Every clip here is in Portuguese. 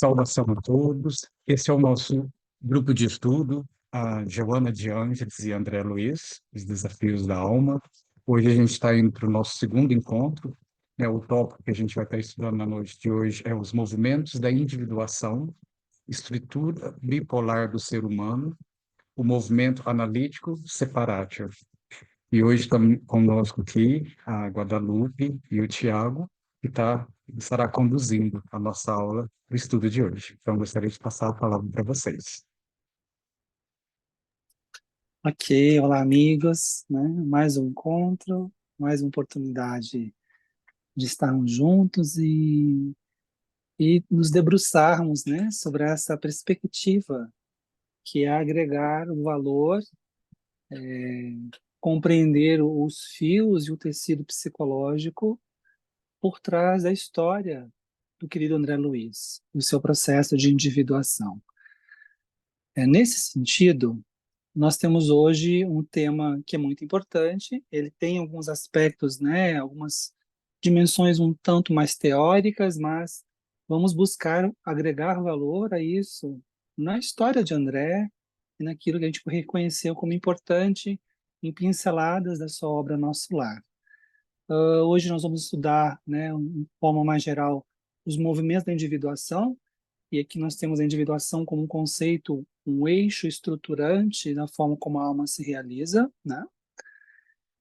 Saudação a todos. Esse é o nosso grupo de estudo, a Joana de Ângeles e André Luiz, Os Desafios da Alma. Hoje a gente está indo para o nosso segundo encontro. O tópico que a gente vai estar estudando na noite de hoje é os movimentos da individuação, estrutura bipolar do ser humano, o movimento analítico separatio. E hoje estamos conosco aqui a Guadalupe e o Tiago, estará conduzindo a nossa aula do estudo de hoje. Então, gostaria de passar a palavra para vocês. Ok, olá amigos, né? Mais um encontro, mais uma oportunidade de estarmos juntos e nos debruçarmos, né, sobre essa perspectiva que é agregar o valor, compreender os fios e o tecido psicológico por trás da história do querido André Luiz, no seu processo de individuação. Nesse sentido, nós temos hoje um tema que é muito importante. Ele tem alguns aspectos, né, algumas dimensões um tanto mais teóricas, mas vamos buscar agregar valor a isso na história de André e naquilo que a gente reconheceu como importante em pinceladas da sua obra Nosso Lar. Hoje nós vamos estudar, né, de forma mais geral, os movimentos da individuação, e aqui nós temos a individuação como um conceito, um eixo estruturante na forma como a alma se realiza, né?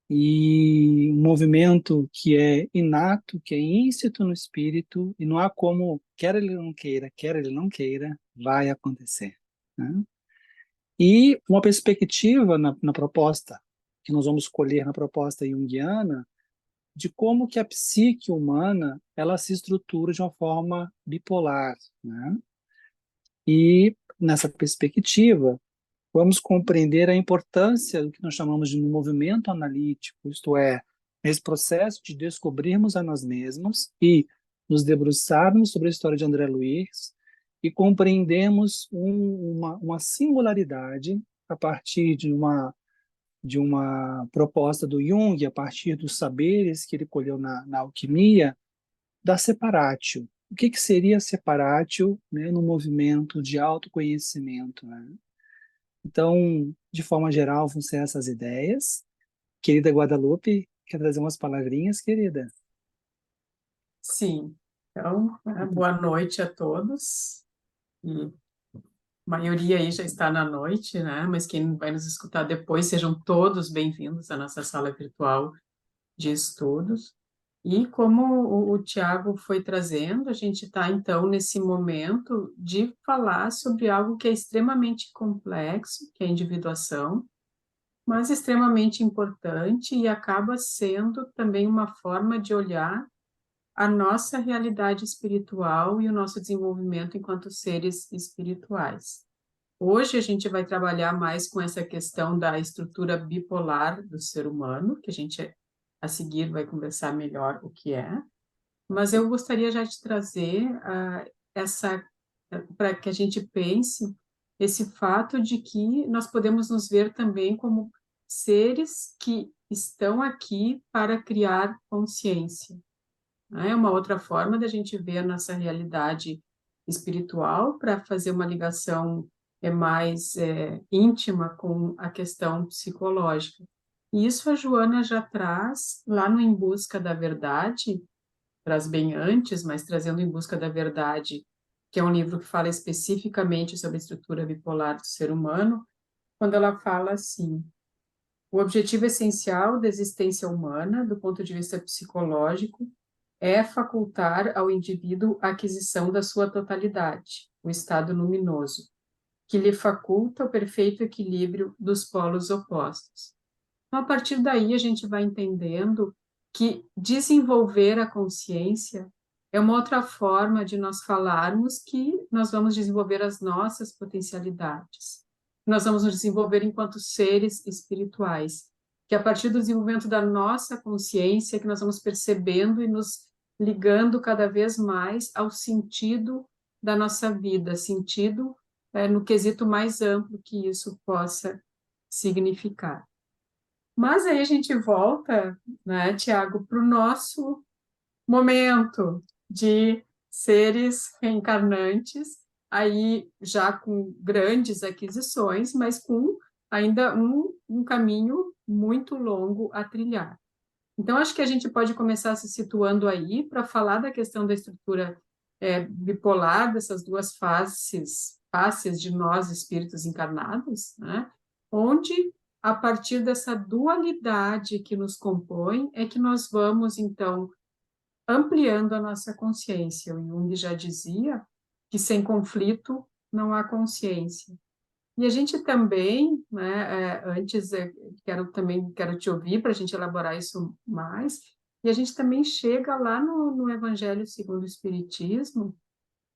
E um movimento que é inato, que é íncito no espírito, e não há como, quer ele não queira, vai acontecer, né? E uma perspectiva na proposta, que nós vamos escolher na proposta junguiana, de como que a psique humana ela se estrutura de uma forma bipolar, né? E, nessa perspectiva, vamos compreender a importância do que nós chamamos de movimento analítico, isto é, esse processo de descobrirmos a nós mesmos e nos debruçarmos sobre a história de André Luiz e compreendermos uma singularidade a partir de uma proposta do Jung, a partir dos saberes que ele colheu na alquimia, da separatio. O que seria separatio, né, no movimento de autoconhecimento, né? Então, de forma geral, vão ser essas ideias. Querida Guadalupe, quer trazer umas palavrinhas, querida? Sim. Então, boa noite a todos. E a maioria aí já está na noite, né? Mas quem vai nos escutar depois, sejam todos bem-vindos à nossa sala virtual de estudos. E como o Tiago foi trazendo, a gente está, então, nesse momento de falar sobre algo que é extremamente complexo, que é a individuação, mas extremamente importante e acaba sendo também uma forma de olhar a nossa realidade espiritual e o nosso desenvolvimento enquanto seres espirituais. Hoje a gente vai trabalhar mais com essa questão da estrutura bipolar do ser humano, que a gente a seguir vai conversar melhor o que é, mas eu gostaria já de trazer para que a gente pense esse fato de que nós podemos nos ver também como seres que estão aqui para criar consciência. É uma outra forma da gente ver a nossa realidade espiritual para fazer uma ligação mais íntima com a questão psicológica. E isso a Joana já traz lá no Em Busca da Verdade, traz bem antes, mas trazendo Em Busca da Verdade, que é um livro que fala especificamente sobre a estrutura bipolar do ser humano, quando ela fala assim: o objetivo essencial da existência humana, do ponto de vista psicológico, é facultar ao indivíduo a aquisição da sua totalidade, o estado luminoso, que lhe faculta o perfeito equilíbrio dos polos opostos. Então, a partir daí, a gente vai entendendo que desenvolver a consciência é uma outra forma de nós falarmos que nós vamos desenvolver as nossas potencialidades. Nós vamos nos desenvolver enquanto seres espirituais, que a partir do desenvolvimento da nossa consciência que nós vamos percebendo e nos ligando cada vez mais ao sentido da nossa vida, sentido no quesito mais amplo que isso possa significar. Mas aí a gente volta, né, Tiago, para o nosso momento de seres reencarnantes, aí já com grandes aquisições, mas com ainda um caminho muito longo a trilhar. Então, acho que a gente pode começar se situando aí para falar da questão da estrutura bipolar, dessas duas faces de nós, espíritos encarnados, né? Onde, a partir dessa dualidade que nos compõe, é que nós vamos, então, ampliando a nossa consciência. O Jung já dizia que sem conflito não há consciência. E a gente também, né, antes quero te ouvir para a gente elaborar isso mais, e a gente também chega lá no Evangelho segundo o Espiritismo,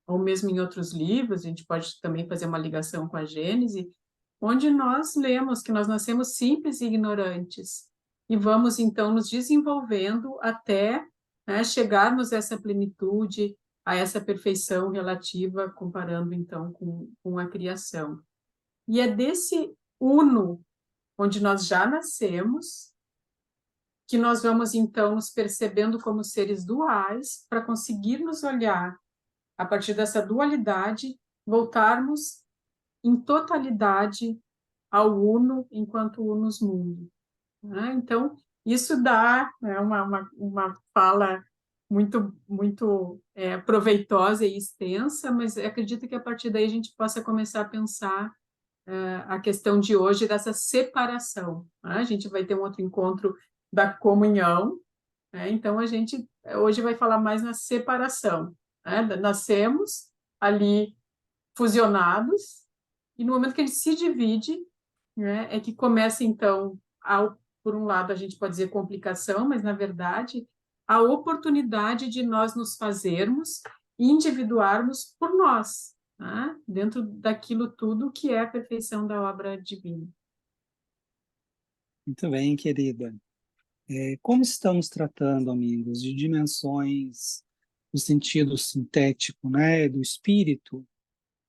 ou mesmo em outros livros, a gente pode também fazer uma ligação com a Gênese, onde nós lemos que nós nascemos simples e ignorantes, e vamos então nos desenvolvendo até, né, chegarmos a essa plenitude, a essa perfeição relativa, comparando então com a criação. E é desse uno, onde nós já nascemos, que nós vamos então nos percebendo como seres duais, para conseguir nos olhar a partir dessa dualidade, voltarmos em totalidade ao uno enquanto unus mundo. Né? Então, isso dá, né, uma fala muito proveitosa e extensa, mas acredito que a partir daí a gente possa começar a pensar a questão de hoje dessa separação. Né? A gente vai ter um outro encontro da comunhão, né? Então a gente hoje vai falar mais na separação. Né? Nascemos ali fusionados, e no momento que a gente se divide, né, é que começa então, por um lado a gente pode dizer complicação, mas na verdade a oportunidade de nós nos fazermos e individuarmos por nós, né? Dentro daquilo tudo que é a perfeição da obra divina. Muito bem, querida. Como estamos tratando, amigos, de dimensões no sentido sintético, né, do espírito,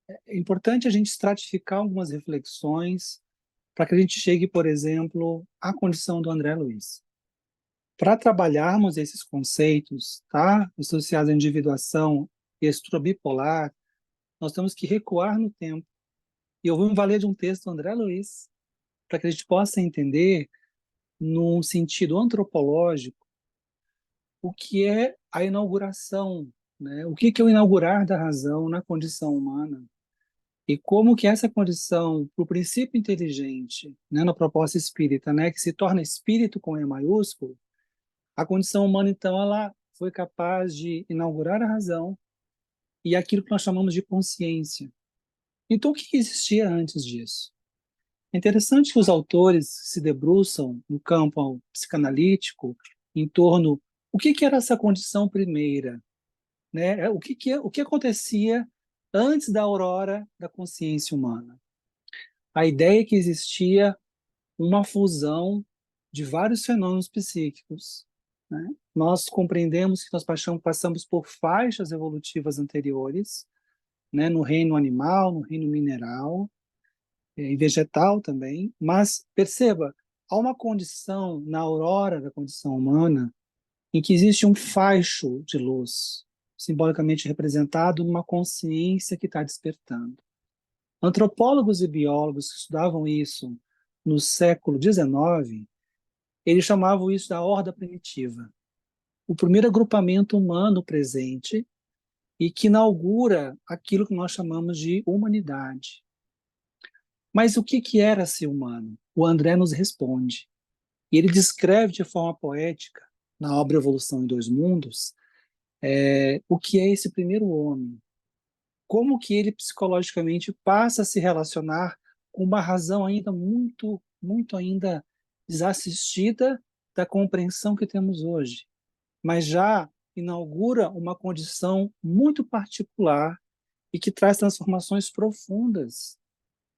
é importante a gente estratificar algumas reflexões para que a gente chegue, por exemplo, à condição do André Luiz. Para trabalharmos esses conceitos, tá, associados à individuação e à estrutura bipolar, nós temos que recuar no tempo. E eu vou me valer de um texto do André Luiz, para que a gente possa entender, num sentido antropológico, o que é a inauguração, né? O que é o inaugurar da razão na condição humana, e como que essa condição, para o princípio inteligente, né, na proposta espírita, né, que se torna espírito com E maiúsculo, a condição humana, então, ela foi capaz de inaugurar a razão e aquilo que nós chamamos de consciência. Então, o que existia antes disso? É interessante que os autores se debruçam no campo psicanalítico em torno o que era essa condição primeira, né? O que acontecia antes da aurora da consciência humana. A ideia é que existia uma fusão de vários fenômenos psíquicos, né? Nós compreendemos que nós passamos por faixas evolutivas anteriores, né? No reino animal, no reino mineral, e vegetal também, mas perceba, há uma condição na aurora da condição humana em que existe um faixo de luz, simbolicamente representado numa consciência que está despertando. Antropólogos e biólogos que estudavam isso no século XIX, eles chamavam isso da horda primitiva, o primeiro agrupamento humano presente e que inaugura aquilo que nós chamamos de humanidade. Mas o que era ser humano? O André nos responde. E ele descreve de forma poética, na obra Evolução em Dois Mundos, o que é esse primeiro homem. Como que ele psicologicamente passa a se relacionar com uma razão ainda muito, muito ainda desassistida da compreensão que temos hoje. Mas já inaugura uma condição muito particular e que traz transformações profundas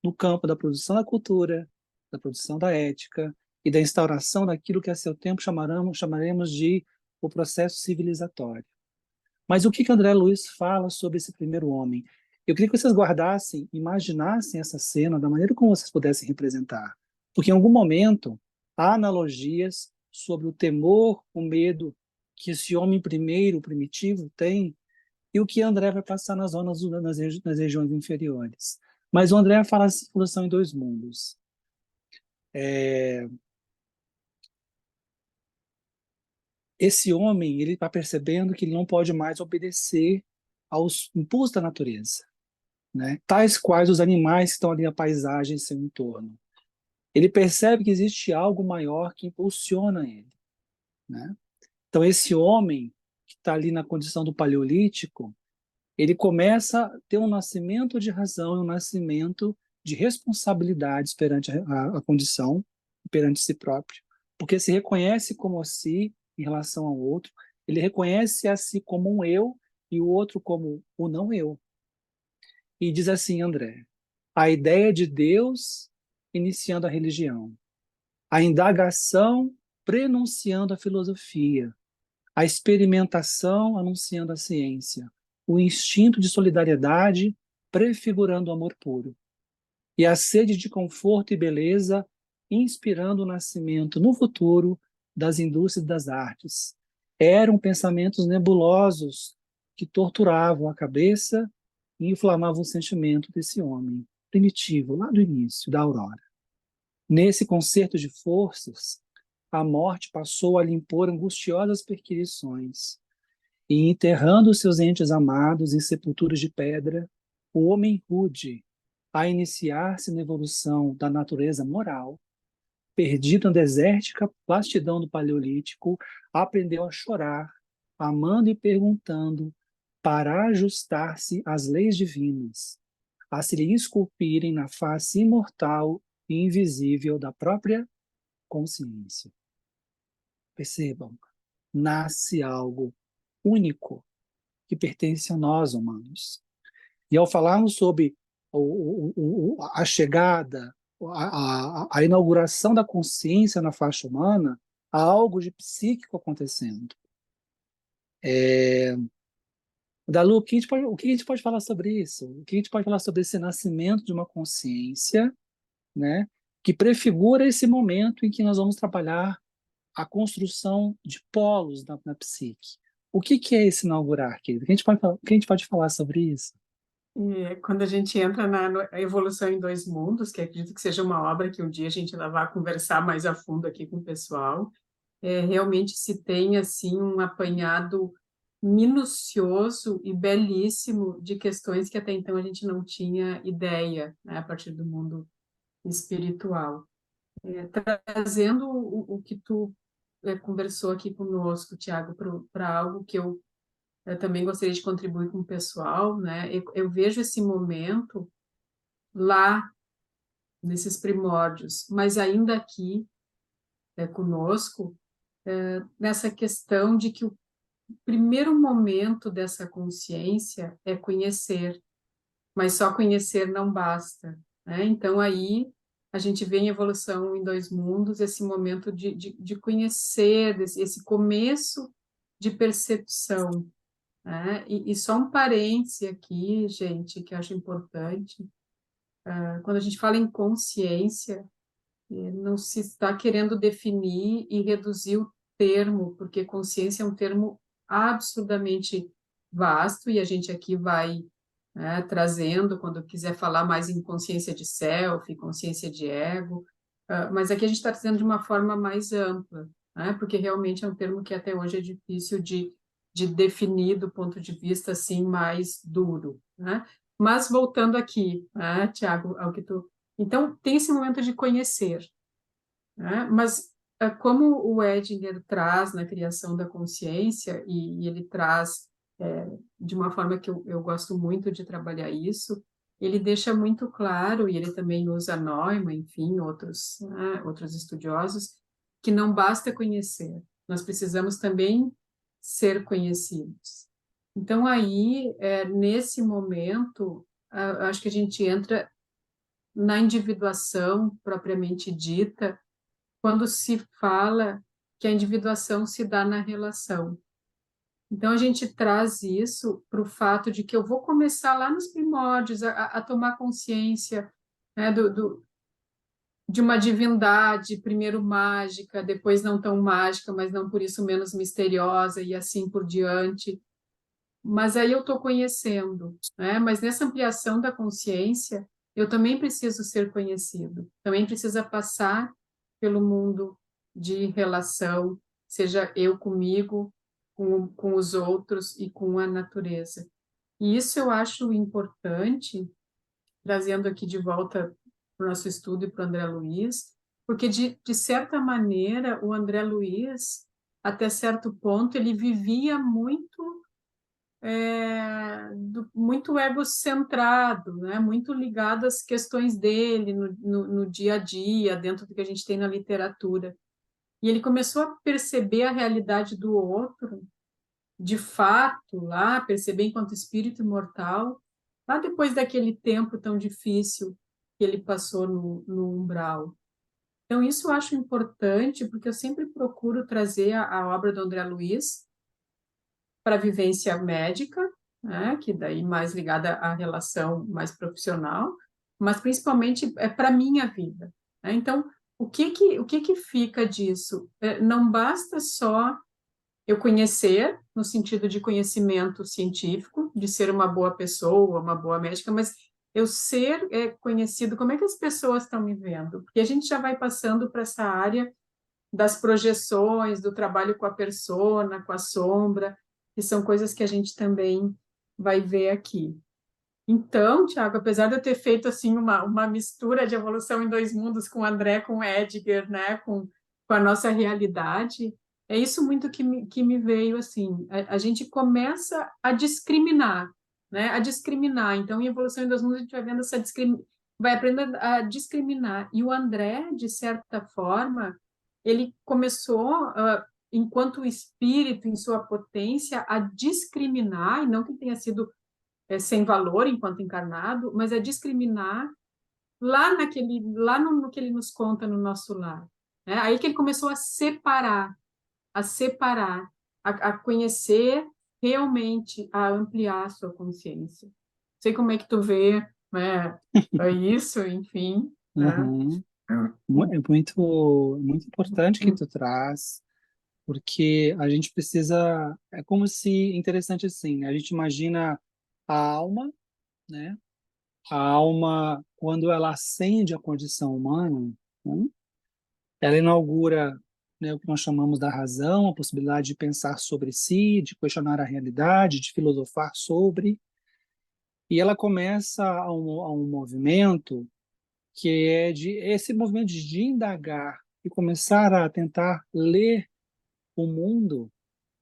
no campo da produção da cultura, da produção da ética e da instauração daquilo que a seu tempo chamaremos de o processo civilizatório. Mas o que André Luiz fala sobre esse primeiro homem? Eu queria que vocês guardassem, imaginassem essa cena da maneira como vocês pudessem representar. Porque em algum momento há analogias sobre o temor, o medo que esse homem primeiro, primitivo, tem e o que André vai passar nas zonas, nas regiões inferiores. Mas o André fala de evolução em dois mundos. Esse homem, ele está percebendo que ele não pode mais obedecer aos impulsos da natureza, né? Tais quais os animais que estão ali na paisagem em seu entorno. Ele percebe que existe algo maior que impulsiona ele, né? Então, esse homem que está ali na condição do paleolítico, ele começa a ter um nascimento de razão e um nascimento de responsabilidades perante a condição, perante si próprio, porque se reconhece como si em relação ao outro, ele reconhece a si como um eu e o outro como o não eu. E diz assim, André, a ideia de Deus iniciando a religião, a indagação prenunciando a filosofia, a experimentação anunciando a ciência, o instinto de solidariedade prefigurando o amor puro, e a sede de conforto e beleza inspirando o nascimento no futuro das indústrias das artes. Eram pensamentos nebulosos que torturavam a cabeça e inflamavam o sentimento desse homem primitivo, lá do início, da aurora. Nesse concerto de forças, a morte passou a lhe impor angustiosas perquisições, e enterrando seus entes amados em sepulturas de pedra, o homem rude, a iniciar-se na evolução da natureza moral, perdido na desértica vastidão do Paleolítico, aprendeu a chorar, amando e perguntando, para ajustar-se às leis divinas, a se lhe esculpirem na face imortal e invisível da própria consciência. Percebam, nasce algo único que pertence a nós, humanos. E ao falarmos sobre a chegada, a inauguração da consciência na faixa humana, há algo de psíquico acontecendo. Dalu, o que a gente pode falar sobre isso? O que a gente pode falar sobre esse nascimento de uma consciência, né, que prefigura esse momento em que nós vamos trabalhar a construção de polos na psique? O que é esse inaugurar, querido? O que a gente pode falar sobre isso? Quando a gente entra na Evolução em Dois Mundos, que acredito que seja uma obra que um dia a gente ainda vai conversar mais a fundo aqui com o pessoal, realmente se tem assim um apanhado minucioso e belíssimo de questões que até então a gente não tinha ideia, né, a partir do mundo espiritual. Trazendo o que tu conversou aqui conosco, Tiago, para algo que eu também gostaria de contribuir com o pessoal, né? Eu vejo esse momento lá, nesses primórdios, mas ainda aqui conosco, nessa questão de que o primeiro momento dessa consciência é conhecer, mas só conhecer não basta, né? Então, aí, a gente vê em Evolução em Dois Mundos esse momento de conhecer, esse começo de percepção, né? E só um parêntese aqui, gente, que eu acho importante, quando a gente fala em consciência, não se está querendo definir e reduzir o termo, porque consciência é um termo absurdamente vasto, e a gente aqui vai, né, trazendo, quando quiser falar mais em consciência de self, consciência de ego, mas aqui a gente está trazendo de uma forma mais ampla, né, porque realmente é um termo que até hoje é difícil de definir do ponto de vista assim mais duro, né? Mas voltando aqui, né, Tiago, ao que tu... Então, tem esse momento de conhecer, né? Mas como o Edinger traz na criação da consciência, e ele traz de uma forma que eu gosto muito de trabalhar isso, ele deixa muito claro, e ele também usa Neumann, enfim, outros, né, outros estudiosos, que não basta conhecer, nós precisamos também ser conhecidos. Então, aí, nesse momento, acho que a gente entra na individuação propriamente dita, quando se fala que a individuação se dá na relação. Então, a gente traz isso para o fato de que eu vou começar lá nos primórdios a tomar consciência, né, de uma divindade, primeiro mágica, depois não tão mágica, mas não por isso menos misteriosa, e assim por diante. mas aí eu estou conhecendo, né? Mas nessa ampliação da consciência, eu também preciso ser conhecido, também precisa passar pelo mundo de relação, seja eu comigo, com os outros e com a natureza. E isso eu acho importante, trazendo aqui de volta para o nosso estudo e para o André Luiz, porque, de certa maneira, o André Luiz, até certo ponto, ele vivia muito muito egocentrado, né? Muito ligado às questões dele no dia a dia, dentro do que a gente tem na literatura. E ele começou a perceber a realidade do outro, de fato, lá, perceber enquanto espírito imortal, lá depois daquele tempo tão difícil que ele passou no umbral. Então, isso eu acho importante, porque eu sempre procuro trazer a obra do André Luiz para a vivência médica, né, que daí mais ligada à relação mais profissional, mas principalmente é para a minha vida. Né? Então, o que fica disso? Não basta só eu conhecer, no sentido de conhecimento científico, de ser uma boa pessoa, uma boa médica, mas eu ser conhecido, como é que as pessoas estão me vendo? Porque a gente já vai passando para essa área das projeções, do trabalho com a persona, com a sombra, que são coisas que a gente também vai ver aqui. Então, Tiago, apesar de eu ter feito assim uma mistura de evolução em dois mundos com o André, com o Edgar, né, com a nossa realidade, é isso muito que me veio assim. A gente começa a discriminar, né, a discriminar. Então, em evolução em dois mundos a gente vai vendo essa vai aprendendo a discriminar. E o André, de certa forma, ele começou enquanto espírito em sua potência a discriminar, e não que tenha sido sem valor enquanto encarnado, mas é discriminar lá no que ele nos conta no nosso lar. Né? Aí que ele começou a separar, a conhecer realmente, a ampliar a sua consciência. Não sei como é que tu vê, né, isso, enfim. Né? Uhum. É muito importante que tu traz, porque a gente precisa, é como se, interessante assim, né? A gente imagina a alma, né? A alma, quando ela ascende à condição humana, né? Ela inaugura, né, o que nós chamamos da razão, a possibilidade de pensar sobre si, de questionar a realidade, de filosofar sobre, e ela começa a um movimento que é esse movimento de indagar e começar a tentar ler o mundo,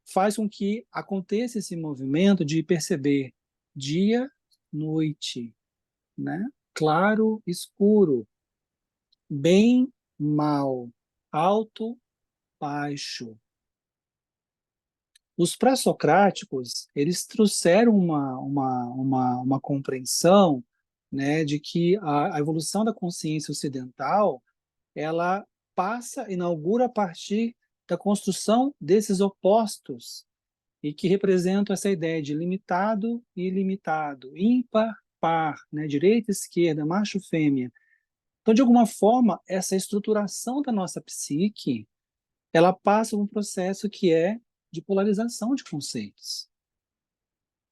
faz com que aconteça esse movimento de perceber dia, noite, né? Claro, escuro, bem, mal, alto, baixo. Os pré-socráticos, eles trouxeram uma compreensão, né, de que a evolução da consciência ocidental, ela inaugura a partir da construção desses opostos, e que representam essa ideia de limitado e ilimitado, ímpar, par, né, direita, esquerda, macho, fêmea. Então, de alguma forma, essa estruturação da nossa psique, ela passa por um processo que é de polarização de conceitos.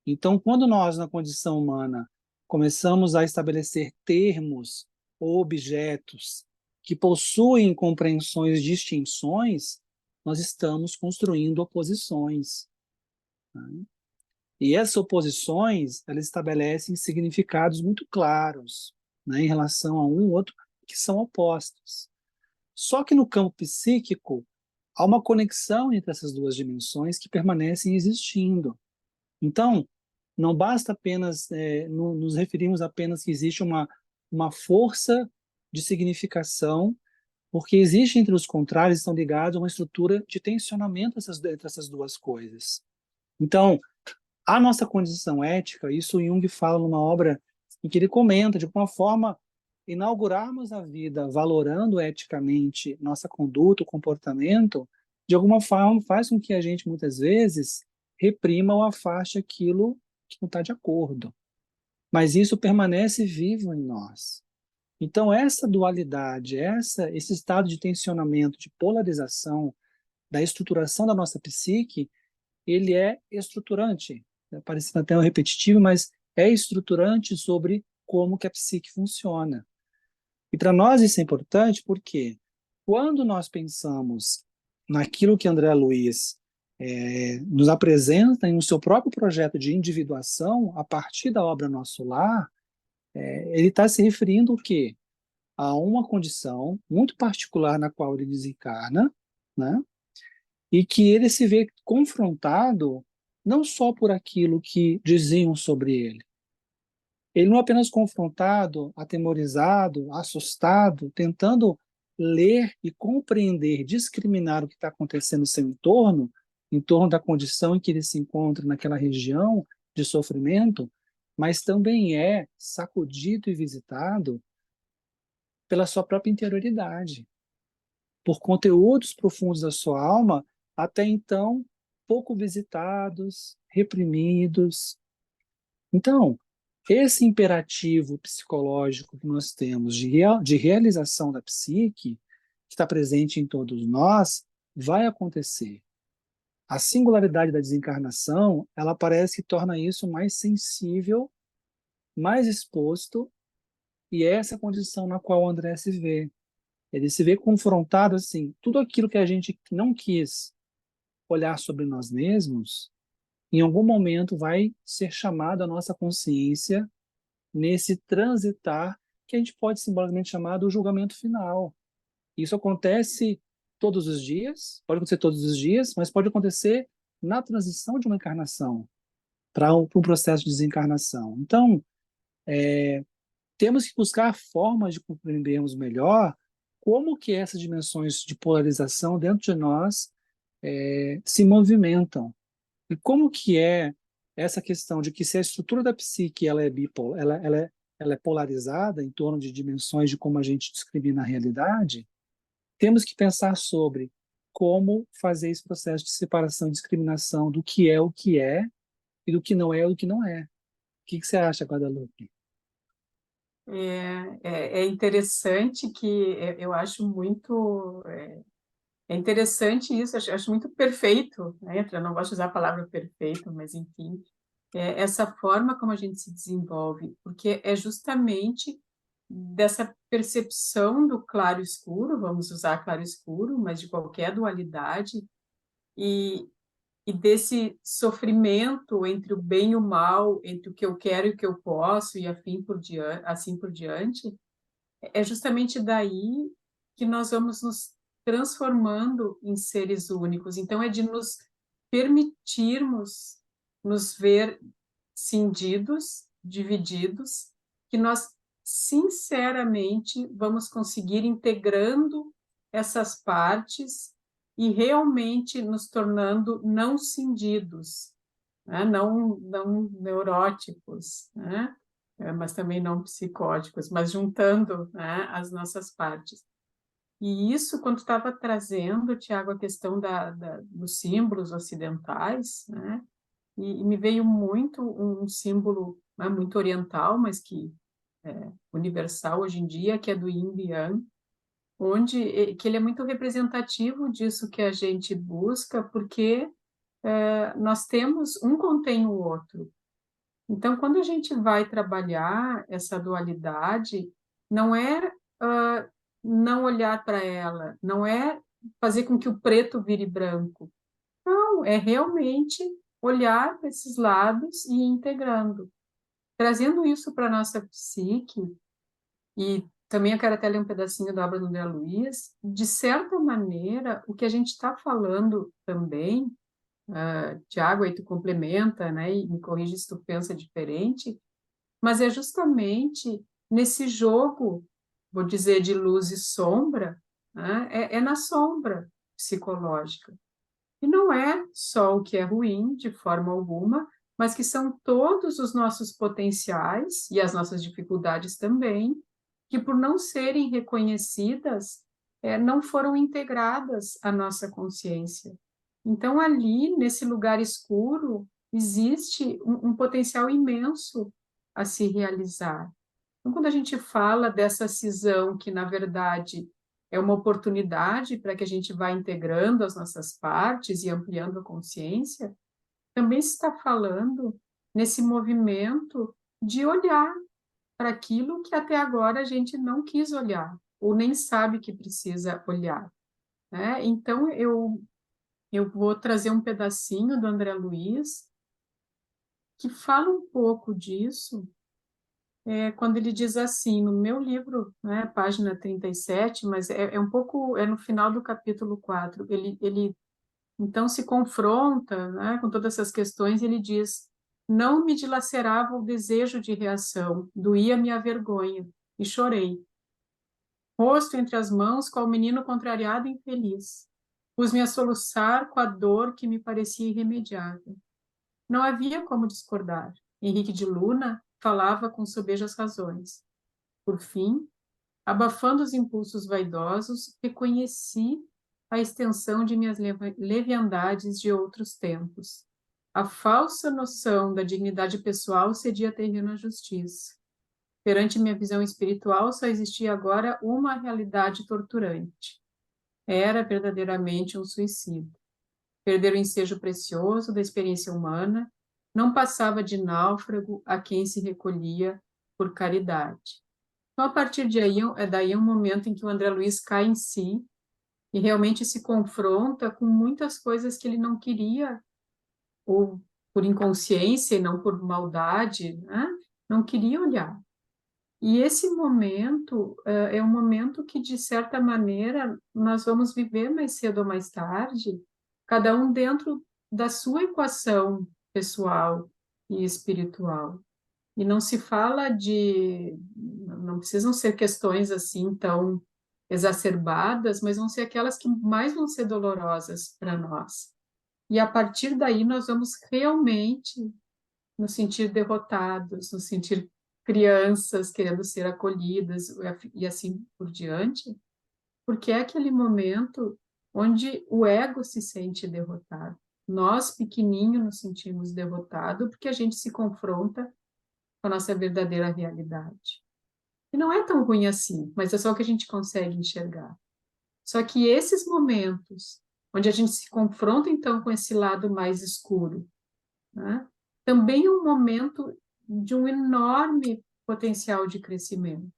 Então, quando nós, na condição humana, começamos a estabelecer termos ou objetos que possuem compreensões e distinções, nós estamos construindo oposições. Né? E essas oposições, elas estabelecem significados muito claros, né, em relação a um ou outro, que são opostos. Só que no campo psíquico, há uma conexão entre essas duas dimensões que permanecem existindo. Então, não basta apenas nos referirmos apenas que existe uma força de significação, porque existe entre os contrários, estão ligados a uma estrutura de tensionamento entre essas duas coisas. Então, a nossa condição ética, isso Jung fala numa obra em que ele comenta, de uma forma, inaugurarmos a vida valorando eticamente nossa conduta, o comportamento, de alguma forma faz com que a gente, muitas vezes, reprima ou afaste aquilo que não está de acordo. Mas isso permanece vivo em nós. Então, essa dualidade, esse estado de tensionamento, de polarização, da estruturação da nossa psique, ele é estruturante. parecendo até um repetitivo, mas é estruturante sobre como que a psique funciona. E para nós isso é importante porque quando nós pensamos naquilo que André Luiz nos apresenta em o seu próprio projeto de individuação, a partir da obra Nosso Lar, ele está se referindo o quê? A uma condição muito particular na qual ele desencarna, né? E que ele se vê confrontado não só por aquilo que diziam sobre ele não é apenas confrontado, atemorizado, assustado, tentando ler e compreender, discriminar o que está acontecendo no seu entorno, em torno da condição em que ele se encontra naquela região de sofrimento, mas também é sacudido e visitado pela sua própria interioridade, por conteúdos profundos da sua alma, até então pouco visitados, reprimidos. Então, esse imperativo psicológico que nós temos de realização da psique, que está presente em todos nós, vai acontecer. A singularidade da desencarnação, ela parece que torna isso mais sensível, mais exposto, e é essa condição na qual o André se vê. Ele se vê confrontado assim, tudo aquilo que a gente não quis olhar sobre nós mesmos, em algum momento vai ser chamado a nossa consciência nesse transitar que a gente pode simbolicamente chamar do julgamento final. Isso acontece todos os dias, pode acontecer todos os dias, mas pode acontecer na transição de uma encarnação para um processo de desencarnação. Então, temos que buscar formas de compreendermos melhor como que essas dimensões de polarização dentro de nós se movimentam. E como que é essa questão de que se a estrutura da psique ela é bipolar, ela é polarizada em torno de dimensões de como a gente discrimina a realidade, temos que pensar sobre como fazer esse processo de separação e discriminação do que é o que é e do que não é o que não é. O que você acha, Guadalupe? É interessante que eu acho muito interessante isso, acho muito perfeito, né? Eu não gosto de usar a palavra perfeito, mas enfim, essa forma como a gente se desenvolve, porque é justamente dessa percepção do claro e escuro, vamos usar claro e escuro, mas de qualquer dualidade, e, e desse sofrimento entre o bem e o mal, entre o que eu quero e o que eu posso, e assim por diante, é justamente daí que nós vamos nos transformando em seres únicos. Então, é de nos permitirmos nos ver cindidos, divididos, que nós, sinceramente, vamos conseguir integrando essas partes e realmente nos tornando não cindidos, né? Não neuróticos, né? Mas também não psicóticos, mas juntando, né, as nossas partes. E isso, quando estava trazendo, Tiago, a questão dos símbolos ocidentais, né, e me veio muito um símbolo, né, muito oriental, mas que é universal hoje em dia, que é do Yin e Yang, onde que ele é muito representativo disso que a gente busca, porque nós temos, um contém o outro. Então, quando a gente vai trabalhar essa dualidade, não é não olhar para ela, não é fazer com que o preto vire branco. Não, é realmente olhar para esses lados e ir integrando. Trazendo isso para a nossa psique, e também eu quero até ler um pedacinho da obra do André Luiz, de certa maneira, o que a gente está falando também, Tiago, aí tu complementa, né, e me corrige se tu pensa diferente, mas é justamente nesse jogo, vou dizer, de luz e sombra, né, é na sombra psicológica. E não é só o que é ruim, de forma alguma, mas que são todos os nossos potenciais e as nossas dificuldades também, que por não serem reconhecidas, não foram integradas à nossa consciência. Então, ali, nesse lugar escuro, existe um potencial imenso a se realizar. Então, quando a gente fala dessa cisão, que na verdade é uma oportunidade para que a gente vá integrando as nossas partes e ampliando a consciência, também se está falando nesse movimento de olhar para aquilo que até agora a gente não quis olhar, ou nem sabe que precisa olhar, né? Então, eu vou trazer um pedacinho do André Luiz, que fala um pouco disso, quando ele diz assim, no meu livro, né, página 37, mas é um pouco, é no final do capítulo 4, ele então se confronta, né, com todas essas questões, e ele diz: não me dilacerava o desejo de reação, doía-me a vergonha, e chorei. Rosto entre as mãos, qual menino contrariado e infeliz. Pus-me a soluçar com a dor que me parecia irremediável. Não havia como discordar. Henrique de Luna falava com sobejas razões. Por fim, abafando os impulsos vaidosos, reconheci a extensão de minhas leviandades de outros tempos. A falsa noção da dignidade pessoal cedia terreno à justiça. Perante minha visão espiritual, só existia agora uma realidade torturante. Era verdadeiramente um suicídio. Perder o ensejo precioso da experiência humana, não passava de náufrago a quem se recolhia por caridade. Então, a partir de aí, daí é um momento em que o André Luiz cai em si e realmente se confronta com muitas coisas que ele não queria, ou por inconsciência e não por maldade, né? Não queria olhar. E esse momento é um momento que, de certa maneira, nós vamos viver mais cedo ou mais tarde, cada um dentro da sua equação pessoal e espiritual. E não se fala de, não precisam ser questões assim tão exacerbadas, mas vão ser aquelas que mais vão ser dolorosas para nós. E a partir daí nós vamos realmente nos sentir derrotados, nos sentir crianças querendo ser acolhidas e assim por diante, porque é aquele momento onde o ego se sente derrotado. Nós, pequenininho, nos sentimos derrotados porque a gente se confronta com a nossa verdadeira realidade. E não é tão ruim assim, mas é só o que a gente consegue enxergar. Só que esses momentos, onde a gente se confronta então com esse lado mais escuro, né, também é um momento de um enorme potencial de crescimento.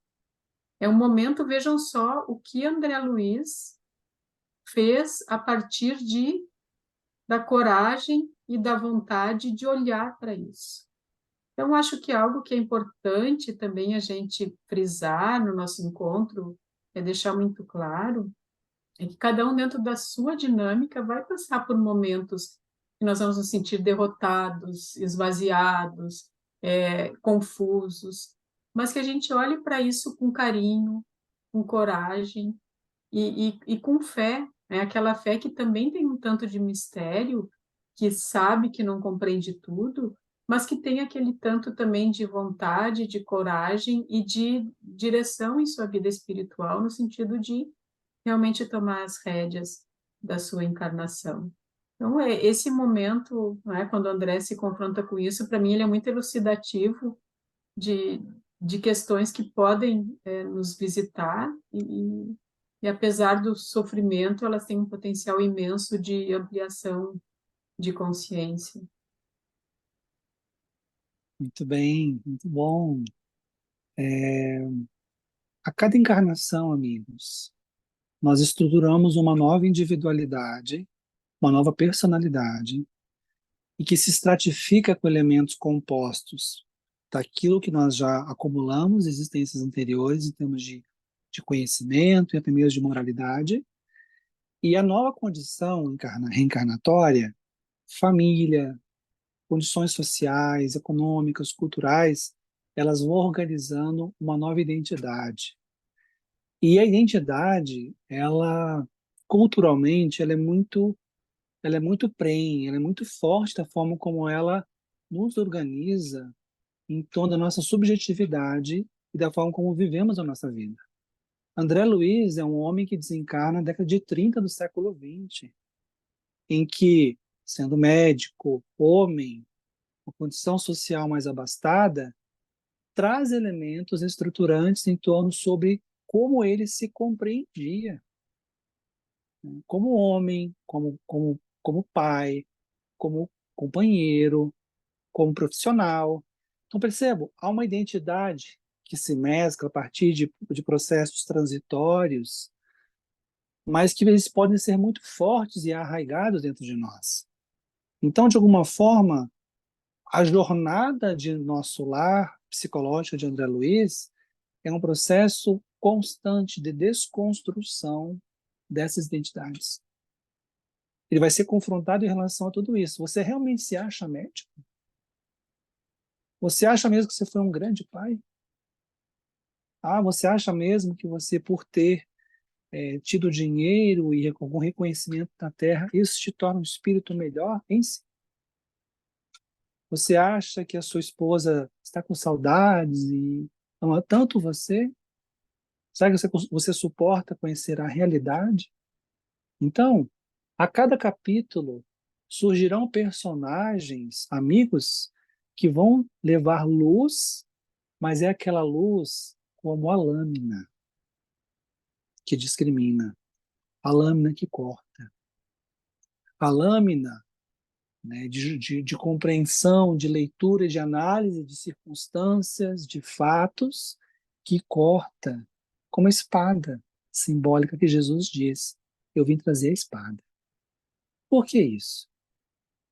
É um momento, vejam só, o que André Luiz fez a partir da coragem e da vontade de olhar para isso. Então, acho que algo que é importante também a gente frisar no nosso encontro, é deixar muito claro, é que cada um dentro da sua dinâmica vai passar por momentos que nós vamos nos sentir derrotados, esvaziados, confusos, mas que a gente olhe para isso com carinho, com coragem e com fé, né? Aquela fé que também tem um tanto de mistério, que sabe que não compreende tudo, mas que tem aquele tanto também de vontade, de coragem e de direção em sua vida espiritual, no sentido de realmente tomar as rédeas da sua encarnação. Então, esse momento, né, quando o André se confronta com isso, para mim ele é muito elucidativo de, de questões que podem nos visitar e, apesar do sofrimento, elas têm um potencial imenso de ampliação de consciência. Muito bem, muito bom. A cada encarnação, amigos, nós estruturamos uma nova individualidade, uma nova personalidade, e que se estratifica com elementos compostos daquilo que nós já acumulamos em existências anteriores, em termos de conhecimento e até mesmo de moralidade, e a nova condição reencarnatória, família, condições sociais, econômicas, culturais, elas vão organizando uma nova identidade. E a identidade, ela culturalmente, ela é muito prenhe, ela é muito forte da forma como ela nos organiza em torno da nossa subjetividade e da forma como vivemos a nossa vida. André Luiz é um homem que desencarna na década de 30 do século XX, em que, sendo médico, homem, uma condição social mais abastada, traz elementos estruturantes em torno sobre como ele se compreendia, né? Como homem, como pai, como companheiro, como profissional. Então, percebo, há uma identidade que se mescla a partir de processos transitórios, mas que eles podem ser muito fortes e arraigados dentro de nós. Então, de alguma forma, a jornada de nosso lar psicológico de André Luiz é um processo constante de desconstrução dessas identidades. Ele vai ser confrontado em relação a tudo isso. Você realmente se acha médico? Você acha mesmo que você foi um grande pai? Você acha mesmo que você, por ter tido dinheiro e algum reconhecimento na terra, isso te torna um espírito melhor em si? Você acha que a sua esposa está com saudades e ama tanto você? Será que você suporta conhecer a realidade? Então, a cada capítulo surgirão personagens, amigos, que vão levar luz, mas é aquela luz como a lâmina que discrimina, a lâmina que corta, a lâmina, né, de compreensão, de leitura, de análise de circunstâncias, de fatos, que corta, como a espada simbólica que Jesus diz: eu vim trazer a espada. Por que isso?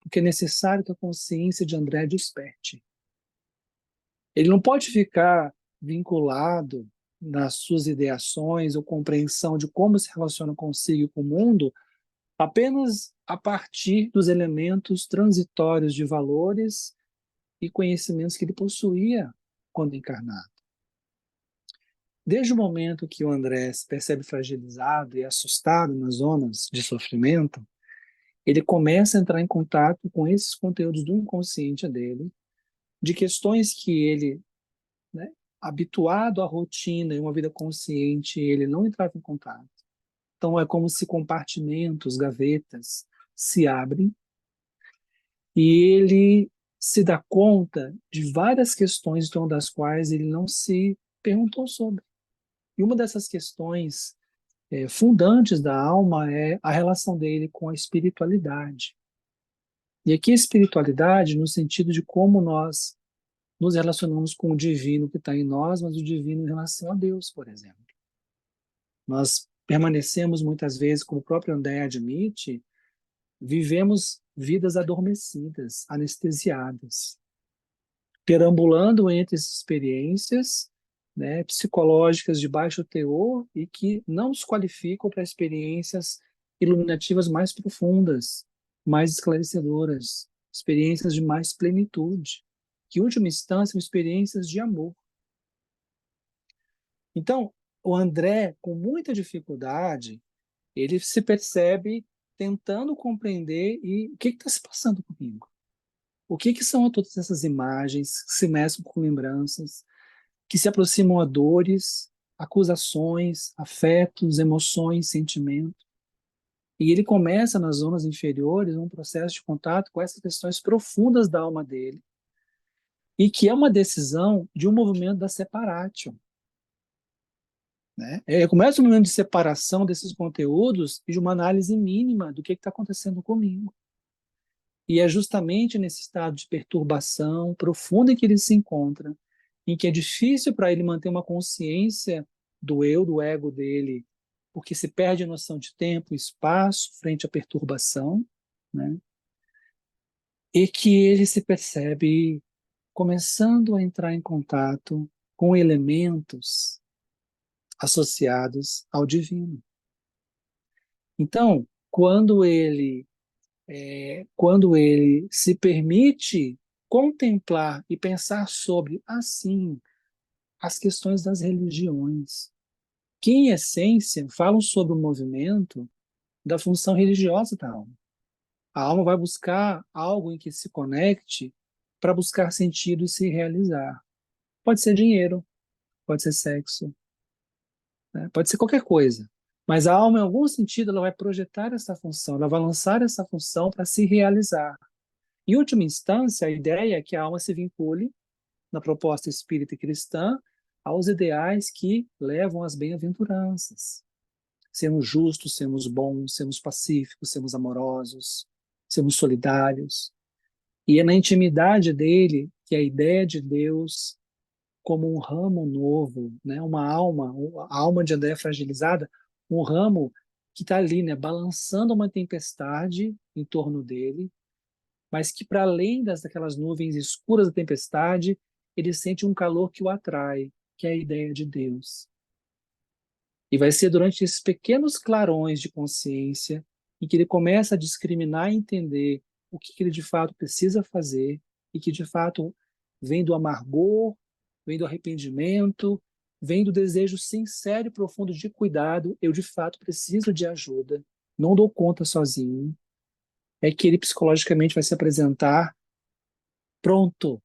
Porque é necessário que a consciência de André desperte. Ele não pode ficar vinculado nas suas ideações ou compreensão de como se relaciona consigo e com o mundo apenas a partir dos elementos transitórios de valores e conhecimentos que ele possuía quando encarnado. Desde o momento que o André se percebe fragilizado e assustado nas zonas de sofrimento, ele começa a entrar em contato com esses conteúdos do inconsciente dele, de questões que ele, né, habituado à rotina e uma vida consciente, ele não entrava em contato. Então é como se compartimentos, gavetas se abrem e ele se dá conta de várias questões, então, das quais ele não se perguntou sobre. E uma dessas questões fundantes da alma é a relação dele com a espiritualidade. E aqui a espiritualidade no sentido de como nós nos relacionamos com o divino que está em nós, mas o divino em relação a Deus, por exemplo. Nós permanecemos muitas vezes, como o próprio André admite, vivemos vidas adormecidas, anestesiadas, perambulando entre essas experiências, né, psicológicas de baixo teor e que não nos qualificam para experiências iluminativas mais profundas, mais esclarecedoras, experiências de mais plenitude, que, em última instância, são experiências de amor. Então, o André, com muita dificuldade, ele se percebe tentando compreender o que está se passando comigo. O que são todas essas imagens que se mesclam com lembranças, que se aproximam a dores, acusações, afetos, emoções, sentimentos. E ele começa nas zonas inferiores um processo de contato com essas questões profundas da alma dele, e que é uma decisão de um movimento da separatio. Né? Começa um momento de separação desses conteúdos e de uma análise mínima do que está acontecendo comigo. E é justamente nesse estado de perturbação profunda em que ele se encontra, em que é difícil para ele manter uma consciência do eu, do ego dele, porque se perde a noção de tempo e espaço frente à perturbação, né? E que ele se percebe começando a entrar em contato com elementos associados ao divino. Então, quando ele se permite contemplar e pensar sobre, assim, as questões das religiões, que, em essência, falam sobre o movimento da função religiosa da alma. A alma vai buscar algo em que se conecte para buscar sentido e se realizar. Pode ser dinheiro, pode ser sexo, né? Pode ser qualquer coisa. Mas a alma, em algum sentido, ela vai projetar essa função, ela vai lançar essa função para se realizar. Em última instância, a ideia é que a alma se vincule, na proposta espírita e cristã, aos ideais que levam às bem-aventuranças. Sermos justos, sermos bons, sermos pacíficos, sermos amorosos, sermos solidários. E é na intimidade dele que a ideia de Deus como um ramo novo, né? Uma alma, a alma de André fragilizada, um ramo que está ali, né? Balançando uma tempestade em torno dele, mas que para além daquelas nuvens escuras da tempestade, ele sente um calor que o atrai, que é a ideia de Deus. E vai ser durante esses pequenos clarões de consciência em que ele começa a discriminar e entender o que ele de fato precisa fazer e que de fato vem do amargor, vem do arrependimento, vem do desejo sincero e profundo de cuidado. Eu de fato preciso de ajuda, não dou conta sozinho. É que ele psicologicamente vai se apresentar pronto,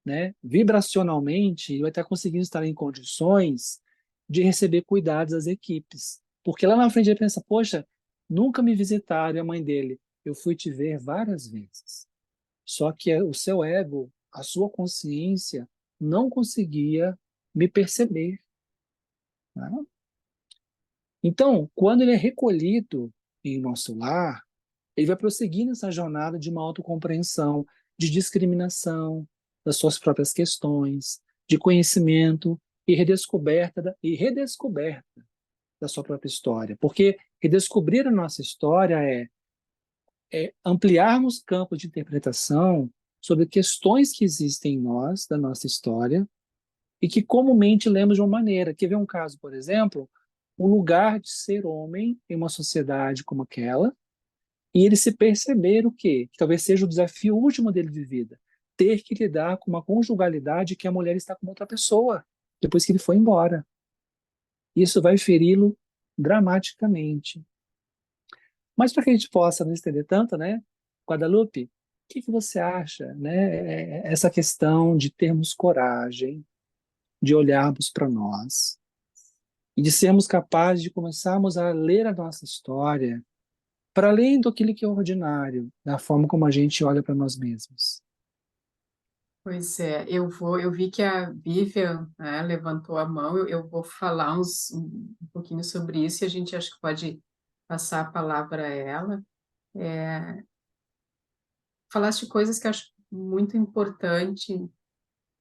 né? Vibracionalmente, ele vai estar conseguindo estar em condições de receber cuidados das equipes. Porque lá na frente ele pensa, poxa, nunca me visitaram, e a mãe dele, eu fui te ver várias vezes. Só que o seu ego, a sua consciência, não conseguia me perceber, né? Então, quando ele é recolhido em nosso lar, ele vai prosseguir nessa jornada de uma autocompreensão, de discriminação das suas próprias questões, de conhecimento e redescoberta da sua própria história. Porque redescobrir a nossa história é ampliarmos campos de interpretação sobre questões que existem em nós, da nossa história, e que comumente lemos de uma maneira. Quer ver um caso, por exemplo? O lugar de ser homem em uma sociedade como aquela, e ele se perceber o quê? Que talvez seja o desafio último dele de vida. Ter que lidar com uma conjugalidade que a mulher está com outra pessoa, depois que ele foi embora. Isso vai feri-lo dramaticamente. Mas para que a gente possa não estender tanto, né? Guadalupe, o que você acha, né? Essa questão de termos coragem, de olharmos para nós e de sermos capazes de começarmos a ler a nossa história para além do que é ordinário, da forma como a gente olha para nós mesmos. Pois é, eu vi que a Vivian, né, levantou a mão, eu vou falar um pouquinho sobre isso e a gente acho que pode passar a palavra a ela. Falaste de coisas que eu acho muito importante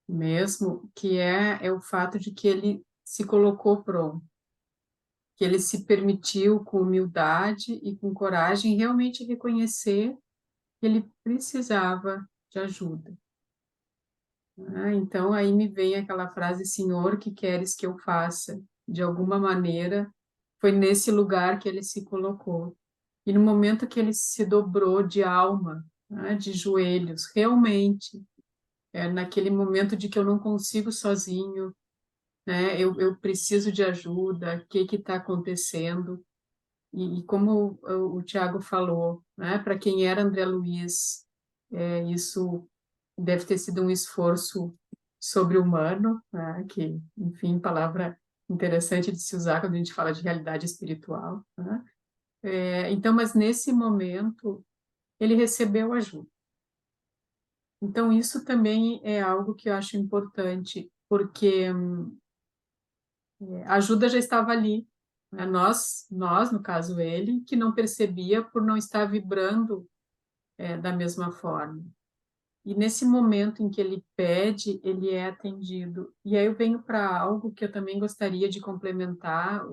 mesmo, que é o fato de que ele se colocou pronto, que ele se permitiu com humildade e com coragem realmente reconhecer que ele precisava de ajuda, né? Então aí me vem aquela frase, Senhor, que queres que eu faça? De alguma maneira, foi nesse lugar que ele se colocou. E no momento que ele se dobrou de alma, né, de joelhos, realmente, naquele momento de que eu não consigo sozinho, né, eu preciso de ajuda, o que está acontecendo? E como o Tiago falou, né, para quem era André Luiz, isso deve ter sido um esforço sobre-humano, né, que, enfim, palavra interessante de se usar quando a gente fala de realidade espiritual, né? Então, mas nesse momento, ele recebeu ajuda. Então, isso também é algo que eu acho importante, porque a ajuda já estava ali, né? Nós, no caso ele, que não percebia por não estar vibrando da mesma forma. E nesse momento em que ele pede, ele é atendido. E aí eu venho para algo que eu também gostaria de complementar,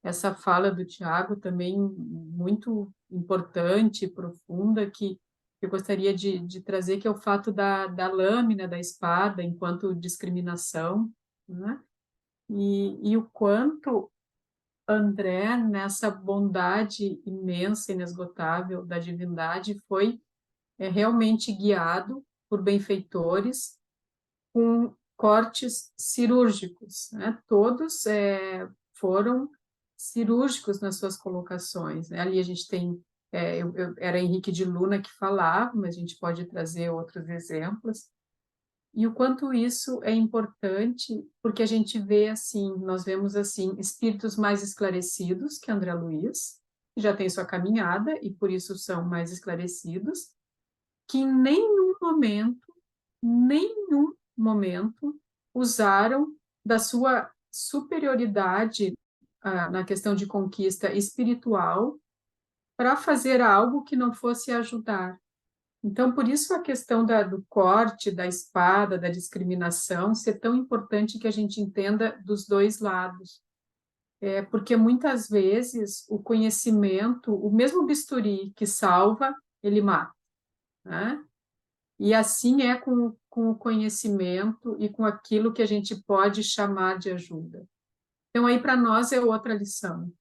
essa fala do Tiago também muito importante, profunda, que eu gostaria de trazer, que é o fato da lâmina, da espada, enquanto discriminação, né? E o quanto André, nessa bondade imensa, inesgotável da divindade, foi realmente guiado por benfeitores com cortes cirúrgicos, né? Todos foram cirúrgicos nas suas colocações, né? Ali a gente tem, era Henrique de Luna que falava, mas a gente pode trazer outros exemplos, e o quanto isso é importante, porque a gente vê assim, nós vemos assim, espíritos mais esclarecidos que André Luiz, que já tem sua caminhada e por isso são mais esclarecidos, que em nenhum momento usaram da sua superioridade na questão de conquista espiritual para fazer algo que não fosse ajudar. Então, por isso a questão do corte, da espada, da discriminação, ser tão importante que a gente entenda dos dois lados. Porque muitas vezes o conhecimento, o mesmo bisturi que salva, ele mata, né? E assim é com o conhecimento e com aquilo que a gente pode chamar de ajuda. Então, aí para nós é outra lição,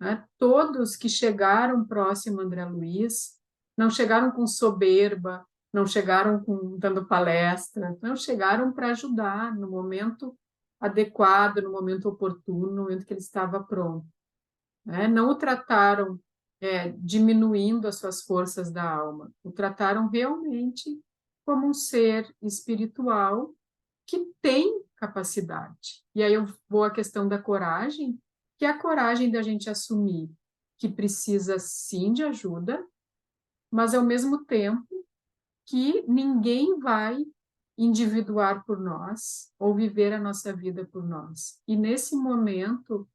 né? Todos que chegaram próximo a André Luiz não chegaram com soberba, não chegaram dando palestra, não chegaram para ajudar no momento adequado, no momento oportuno, no momento que ele estava pronto, né? Não o trataram diminuindo as suas forças da alma, o trataram realmente como um ser espiritual que tem capacidade. E aí eu vou à questão da coragem, que é a coragem da gente assumir que precisa sim de ajuda, mas ao mesmo tempo que ninguém vai individuar por nós ou viver a nossa vida por nós. E nesse momento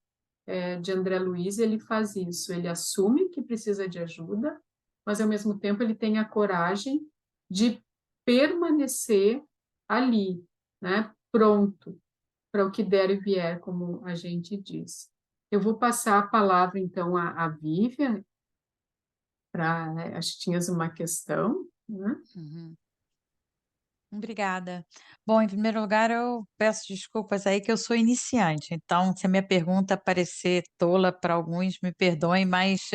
de André Luiz, ele faz isso, ele assume que precisa de ajuda, mas ao mesmo tempo ele tem a coragem de permanecer ali, né, pronto para o que der e vier, como a gente diz. Eu vou passar a palavra, então, à Vivian, acho que tinhas uma questão, né? Uhum. Obrigada. Bom, em primeiro lugar, eu peço desculpas aí que eu sou iniciante, então se a minha pergunta parecer tola para alguns, me perdoem, mas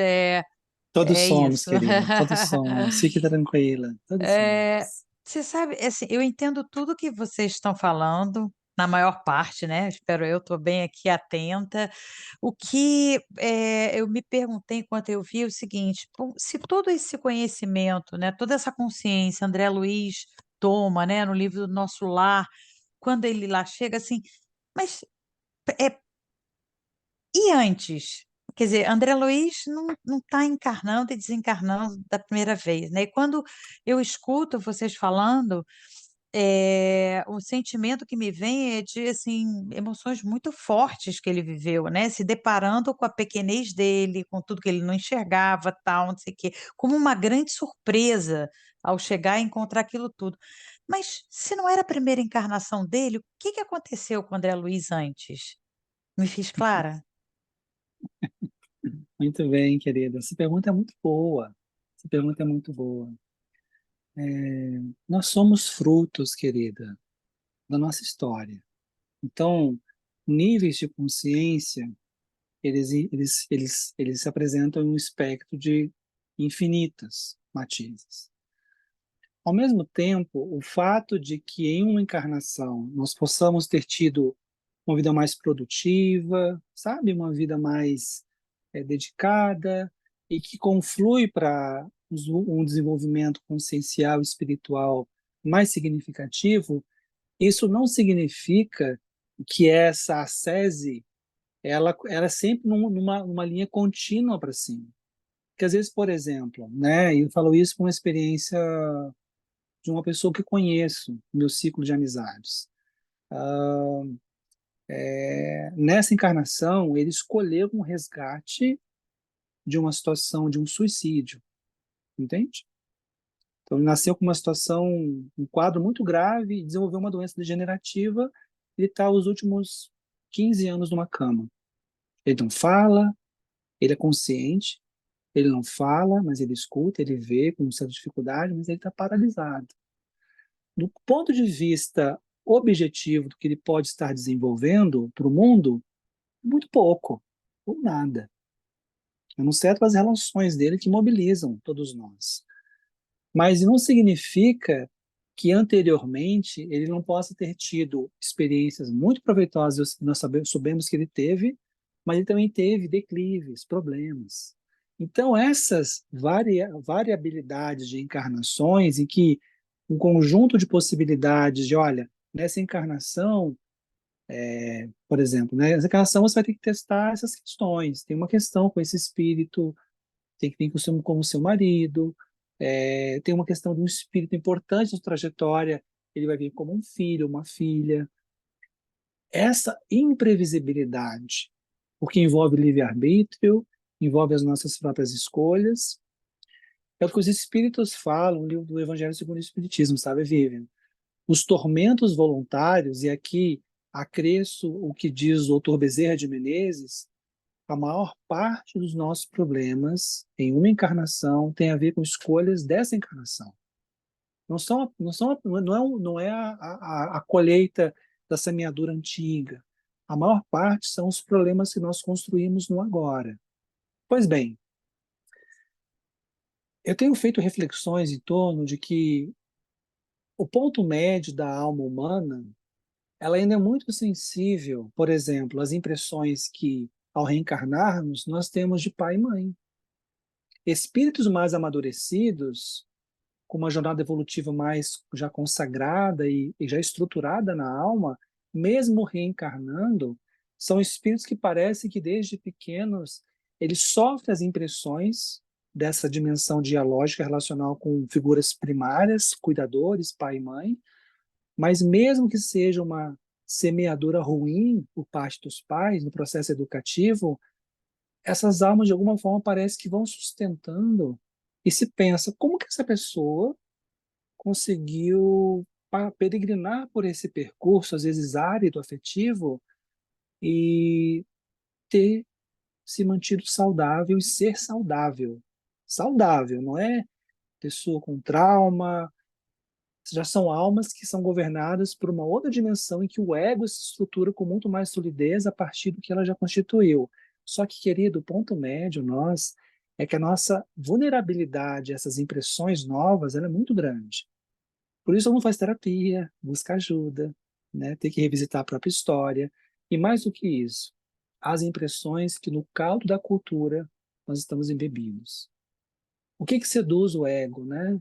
Todos é somos, isso. querida, todos somos. Fique tranquila, todos somos. Você sabe, assim, eu entendo tudo que vocês estão falando, na maior parte, né? Espero eu, estou bem aqui atenta. O que eu me perguntei enquanto eu vi é o seguinte: se todo esse conhecimento, né, toda essa consciência, André Luiz toma, né, no livro do Nosso Lar, quando ele lá chega, assim, mas é, e antes? Quer dizer, André Luiz não está encarnando e desencarnando da primeira vez, né? E quando eu escuto vocês falando, o sentimento que me vem é de, assim, emoções muito fortes que ele viveu, né, se deparando com a pequenez dele, com tudo que ele não enxergava, tal, não sei o quê, como uma grande surpresa ao chegar e encontrar aquilo tudo. Mas se não era a primeira encarnação dele, o que que aconteceu com André Luiz antes? Me fiz clara? Muito bem, querida. Essa pergunta é muito boa. Essa pergunta é muito boa. Nós somos frutos, querida, da nossa história. Então, níveis de consciência, eles se apresentam em um espectro de infinitas matizes. Ao mesmo tempo, o fato de que em uma encarnação nós possamos ter tido uma vida mais produtiva, sabe, uma vida mais dedicada e que conflui para um desenvolvimento consciencial e espiritual mais significativo, isso não significa que essa ascese ela é sempre numa linha contínua para cima. Porque às vezes, por exemplo, né, eu falo isso com uma experiência de uma pessoa que conheço, meu ciclo de amizades. Nessa encarnação, ele escolheu um resgate de uma situação de um suicídio, entende? Então, ele nasceu com uma situação, um quadro muito grave e desenvolveu uma doença degenerativa. Ele está os últimos 15 anos numa cama. Ele não fala, ele é consciente, ele não fala, mas ele escuta, ele vê com certa dificuldade, mas ele está paralisado. Do ponto de vista objetivo do que ele pode estar desenvolvendo para o mundo, muito pouco, ou nada. A não ser as relações dele que mobilizam todos nós. Mas não significa que anteriormente ele não possa ter tido experiências muito proveitosas, nós sabemos que ele teve, mas ele também teve declives, problemas. Então, essas variabilidades de encarnações, em que um conjunto de possibilidades de, olha, nessa encarnação, por exemplo, né, nessa encarnação você vai ter que testar essas questões. Tem uma questão com esse espírito, tem que vir com o seu marido, tem uma questão de um espírito importante na sua trajetória, ele vai vir como um filho, uma filha. Essa imprevisibilidade, porque envolve livre-arbítrio, envolve as nossas próprias escolhas, É o que os espíritos falam no livro do Evangelho segundo o Espiritismo, sabe, Vivian? Os tormentos voluntários, e aqui acresço o que diz o doutor Bezerra de Menezes, a maior parte dos nossos problemas em uma encarnação tem a ver com escolhas dessa encarnação. Não é a colheita da semeadura antiga. A maior parte são os problemas que nós construímos no agora. Pois bem, eu tenho feito reflexões em torno de que o ponto médio da alma humana, ela ainda é muito sensível, por exemplo, às impressões que, ao reencarnarmos, nós temos de pai e mãe. Espíritos mais amadurecidos, com uma jornada evolutiva mais já consagrada e já estruturada na alma, mesmo reencarnando, são espíritos que parecem que desde pequenos eles sofrem as impressões dessa dimensão dialógica relacional com figuras primárias, cuidadores, pai e mãe, mas mesmo que seja uma semeadura ruim por parte dos pais no processo educativo, essas almas de alguma forma parece que vão sustentando e se pensa como que essa pessoa conseguiu peregrinar por esse percurso, às vezes árido, afetivo, e ter se mantido saudável e ser saudável. Saudável, não é pessoa com trauma, já são almas que são governadas por uma outra dimensão em que o ego se estrutura com muito mais solidez a partir do que ela já constituiu. Só que, querido, o ponto médio, nós, é que a nossa vulnerabilidade a essas impressões novas, ela é muito grande. Por isso, não faz terapia, busca ajuda, né? Tem que revisitar a própria história. E mais do que isso, as impressões que no caldo da cultura nós estamos embebidos. O que seduz o ego, né?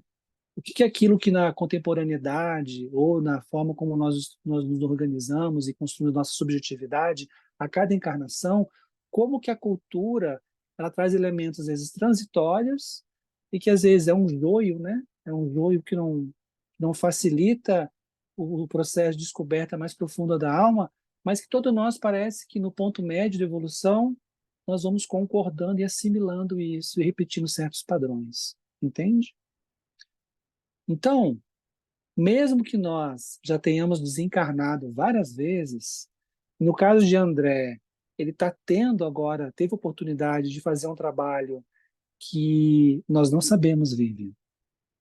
O que é aquilo que na contemporaneidade ou na forma como nós nos organizamos e construímos nossa subjetividade a cada encarnação, como que a cultura ela traz elementos às vezes transitórios e que às vezes é um joio, né? É um joio que não facilita o processo de descoberta mais profunda da alma, mas que todo nós parece que no ponto médio de evolução nós vamos concordando e assimilando isso e repetindo certos padrões, entende? Então, mesmo que nós já tenhamos desencarnado várias vezes, no caso de André, ele está tendo agora, teve oportunidade de fazer um trabalho que nós não sabemos, Vivian,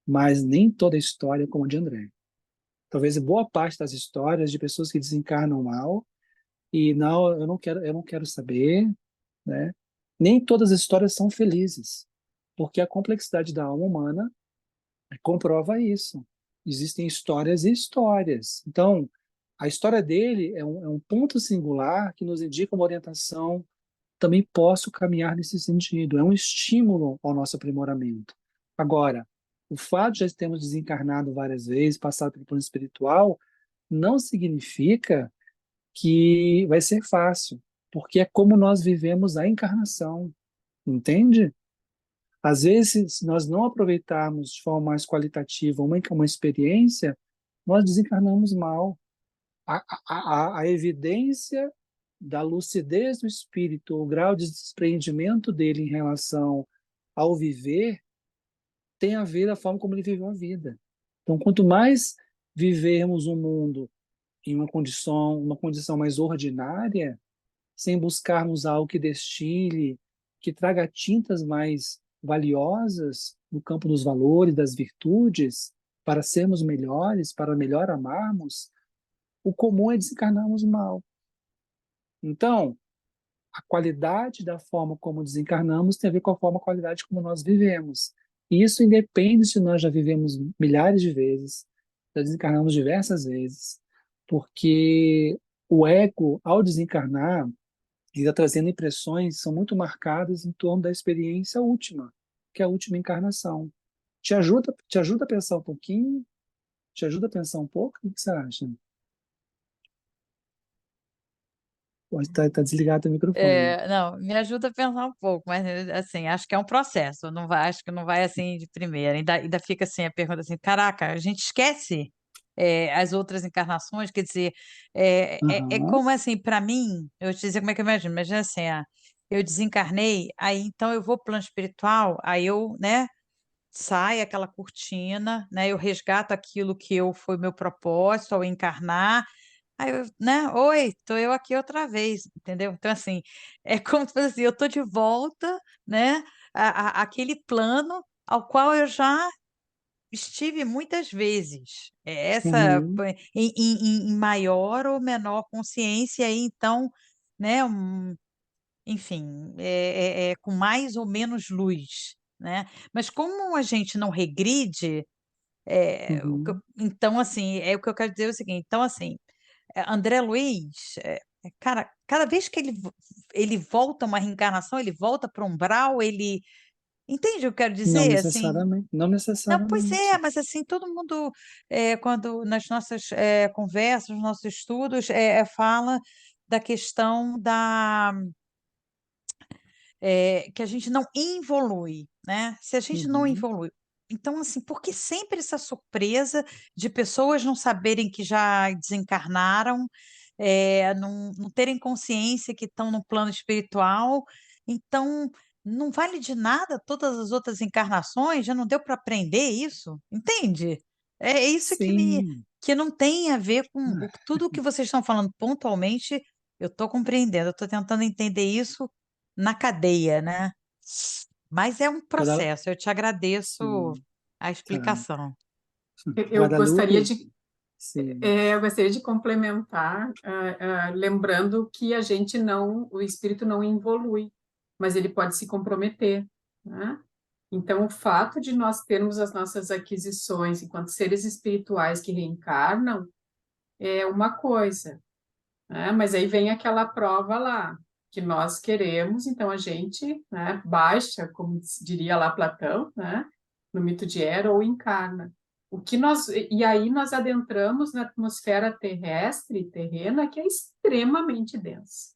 mas nem toda a história é como a de André. Talvez boa parte das histórias de pessoas que desencarnam mal e não, eu não quero saber, né? Nem todas as histórias são felizes, porque a complexidade da alma humana comprova isso. Existem histórias e histórias. Então, a história dele é um ponto singular que nos indica uma orientação. Também posso caminhar nesse sentido. É um estímulo ao nosso aprimoramento. Agora, o fato de já termos desencarnado várias vezes, passado pelo plano espiritual, não significa que vai ser fácil, porque é como nós vivemos a encarnação, entende? Às vezes, se nós não aproveitarmos de forma mais qualitativa uma experiência, nós desencarnamos mal. A evidência da lucidez do espírito, o grau de desprendimento dele em relação ao viver, tem a ver com a forma como ele viveu a vida. Então, quanto mais vivermos um mundo em uma condição mais ordinária, sem buscarmos algo que destile, que traga tintas mais valiosas no campo dos valores, das virtudes, para sermos melhores, para melhor amarmos, o comum é desencarnarmos mal. Então, a qualidade da forma como desencarnamos tem a ver com a qualidade como nós vivemos. E isso independe se nós já vivemos milhares de vezes, já desencarnamos diversas vezes, porque o ego, ao desencarnar, ele está trazendo impressões que são muito marcadas em torno da experiência última, que é a última encarnação. Te ajuda a pensar um pouquinho? Te ajuda a pensar um pouco? O que você acha? Tá desligado o microfone. Não, me ajuda a pensar um pouco, mas assim, acho que é um processo, não vai, acho que não vai assim de primeira. Ainda fica assim a pergunta assim, caraca, a gente esquece as outras encarnações, quer dizer, é Aham, como assim, para mim, eu te dizer como é que eu imagino, imagina assim, eu desencarnei, aí então eu vou para o plano espiritual, aí eu, né? sai aquela cortina, né? Eu resgato aquilo que foi meu propósito ao encarnar. Aí eu, né? Oi, tô eu aqui outra vez, entendeu? Então, assim, é como se fosse assim, eu tô de volta, né? Aquele plano ao qual eu já estive muitas vezes. Essa Uhum, em maior ou menor consciência, aí então, né? Enfim, com mais ou menos luz, né. Mas como a gente não regride, uhum, então, assim, o que eu quero dizer é o seguinte, então, assim, André Luiz, cara, cada vez que ele volta a uma reencarnação, ele volta para o umbral, ele entende o que eu quero não dizer? Assim, necessariamente, não não, pois é, necessariamente. mas assim, todo mundo, quando nas nossas, conversas, nos nossos estudos, fala da questão que a gente não evolui, né, se a gente não Uhum, evolui, então, assim, por que sempre essa surpresa de pessoas não saberem que já desencarnaram, não terem consciência que estão no plano espiritual, então, não vale de nada todas as outras encarnações, já não deu para aprender isso? Entende? É isso sim. que não tem a ver com tudo o que vocês estão falando pontualmente, eu estou compreendendo, eu estou tentando entender isso na cadeia, né. Mas é um Guada processo, eu te agradeço sim, a tá. explicação. Eu gostaria Guadalupe? de Sim. eu gostaria de complementar, lembrando que o espírito não evolui, mas ele pode se comprometer, né? Então, o fato de nós termos as nossas aquisições enquanto seres espirituais que reencarnam é uma coisa, né? Mas aí vem aquela prova lá, que nós queremos, então a gente, né, baixa, como diria lá Platão, né, no mito de Hera, ou encarna. E aí nós adentramos na atmosfera terrestre, terrena, que é extremamente densa.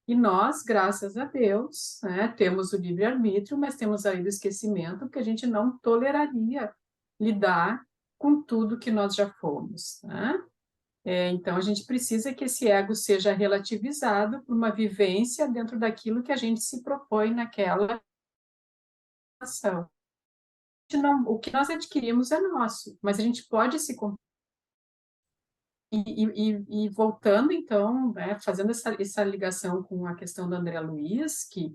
E nós, graças a Deus, né, temos o livre-arbítrio, mas temos aí o esquecimento, porque a gente não toleraria lidar com tudo que nós já fomos, né? Então, a gente precisa que esse ego seja relativizado por uma vivência dentro daquilo que a gente se propõe naquela ação. O que nós adquirimos é nosso, mas a gente pode se. E voltando, então, né, fazendo essa ligação com a questão do André Luiz, que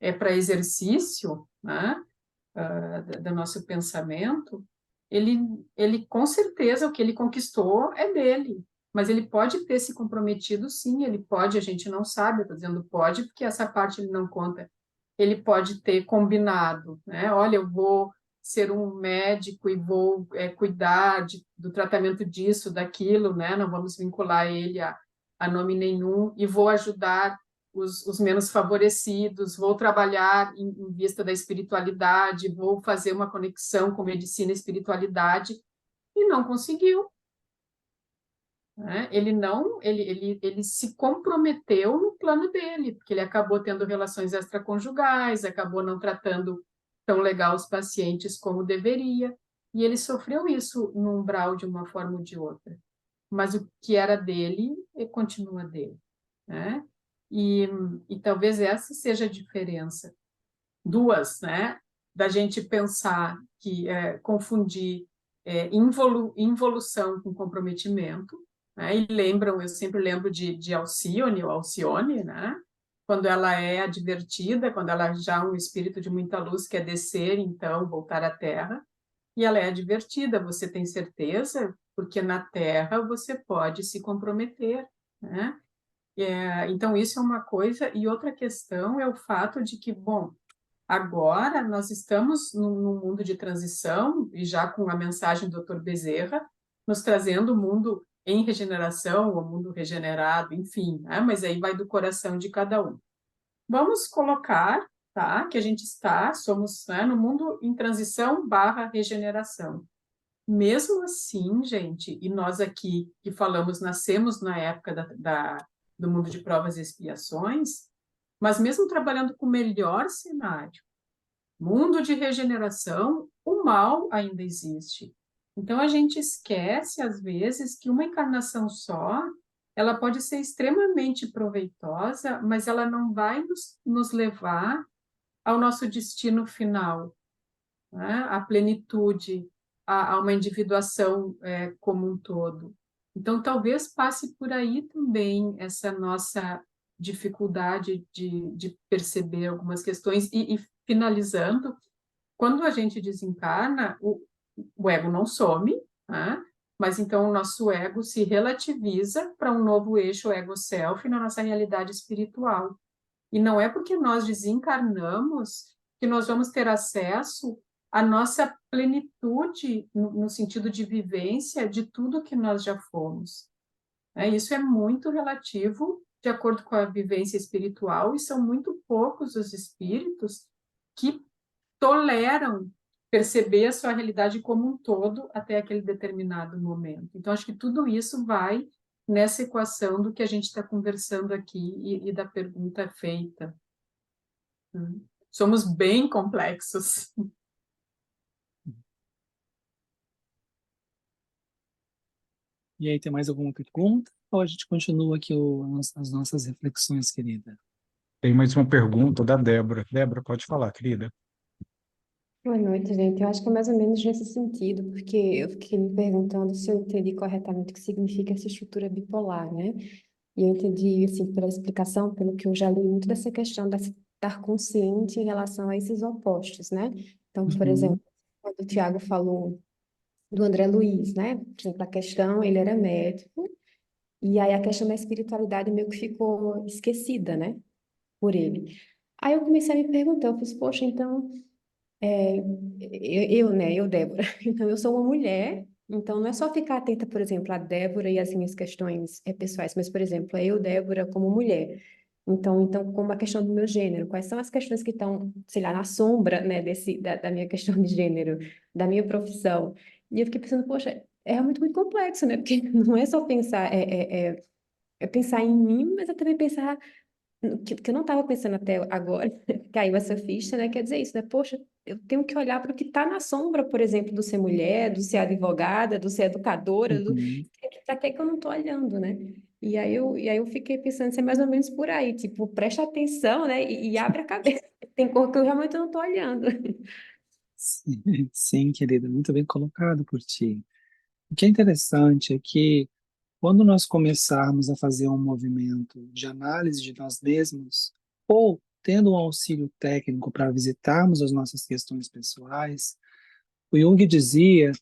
é para exercício, né, do nosso pensamento, ele, ele com certeza o que ele conquistou é dele, mas ele pode ter se comprometido, sim, ele pode, a gente não sabe, eu estou dizendo pode, porque essa parte ele não conta, ele pode ter combinado, né? Olha, eu vou ser um médico e vou cuidar do tratamento disso, daquilo, né? Não vamos vincular ele a nome nenhum, e vou ajudar os menos favorecidos, vou trabalhar em vista da espiritualidade, vou fazer uma conexão com medicina e espiritualidade, e não conseguiu, né? Ele não, ele se comprometeu no plano dele, porque ele acabou tendo relações extraconjugais, acabou não tratando tão legal os pacientes como deveria, e ele sofreu isso no umbral de uma forma ou de outra. Mas o que era dele, continua dele, né? E, e talvez essa seja a diferença. Duas, né? Da gente pensar que confundir involução com comprometimento, né? E lembram, eu sempre lembro de Alcione, ou Alcione, né? Quando ela é advertida, quando ela já é um espírito de muita luz quer descer, então voltar à Terra, e ela é advertida, você tem certeza? Porque na Terra você pode se comprometer, né? Então, isso é uma coisa, e outra questão é o fato de que, bom, agora nós estamos num mundo de transição, e já com a mensagem do Dr. Bezerra, nos trazendo o mundo em regeneração, o mundo regenerado, enfim, né? Mas aí vai do coração de cada um. Vamos colocar, tá, que a gente somos, né, no mundo em transição barra regeneração. Mesmo assim, gente, e nós aqui que falamos, nascemos na época do mundo de provas e expiações, mas mesmo trabalhando com o melhor cenário, mundo de regeneração, o mal ainda existe. Então a gente esquece às vezes que uma encarnação só, ela pode ser extremamente proveitosa, mas ela não vai nos levar ao nosso destino final. né? A plenitude, a uma individuação como um todo. Então, talvez passe por aí também essa nossa dificuldade de perceber algumas questões. E finalizando, quando a gente desencarna, o ego não some, né? Mas então o nosso ego se relativiza para um novo eixo ego-self na nossa realidade espiritual. E não é porque nós desencarnamos que nós vamos ter acesso à nossa plenitude, no sentido de vivência de tudo que nós já fomos. Isso é muito relativo, de acordo com a vivência espiritual, e são muito poucos os espíritos que toleram perceber a sua realidade como um todo até aquele determinado momento. Então, acho que tudo isso vai nessa equação do que a gente está conversando aqui e da pergunta feita. Somos bem complexos. E aí, tem mais alguma pergunta? Ou a gente continua aqui as nossas reflexões, querida? Tem mais uma pergunta da Débora. Débora, pode falar, querida. Boa noite, gente. Eu acho que é mais ou menos nesse sentido, porque eu fiquei me perguntando se eu entendi corretamente o que significa essa estrutura bipolar, né? E eu entendi, assim, pela explicação, pelo que eu já li muito dessa questão de estar consciente em relação a esses opostos, né? Então, por exemplo, quando o Tiago falou do André Luiz, né? Por exemplo, a questão, ele era médico, e aí a questão da espiritualidade meio que ficou esquecida, né? Por ele. Aí eu comecei a me perguntar, eu fiz, poxa, então... né, eu, Débora. Então, eu sou uma mulher, então não é só ficar atenta, por exemplo, a Débora e as minhas questões pessoais, mas, por exemplo, eu, Débora, como mulher. Então, como a questão do meu gênero, quais são as questões que estão, sei lá, na sombra, né, da minha questão de gênero, da minha profissão. E eu fiquei pensando, poxa, é realmente muito complexo, né? Porque não é só pensar, é pensar em mim, mas é também pensar que eu não estava pensando até agora, caiu essa ficha, né? Quer dizer isso, né? Poxa, eu tenho que olhar para o que está na sombra, por exemplo, do ser mulher, do ser advogada, do ser educadora, Uhum. para que eu não estou olhando, né? E aí eu fiquei pensando, isso é mais ou menos por aí, tipo, presta atenção, né? E abre a cabeça. Tem cor que eu realmente não estou olhando. Sim, sim, querida, muito bem colocado por ti. O que é interessante é que quando nós começarmos a fazer um movimento de análise de nós mesmos, ou tendo um auxílio técnico para visitarmos as nossas questões pessoais, o Jung dizia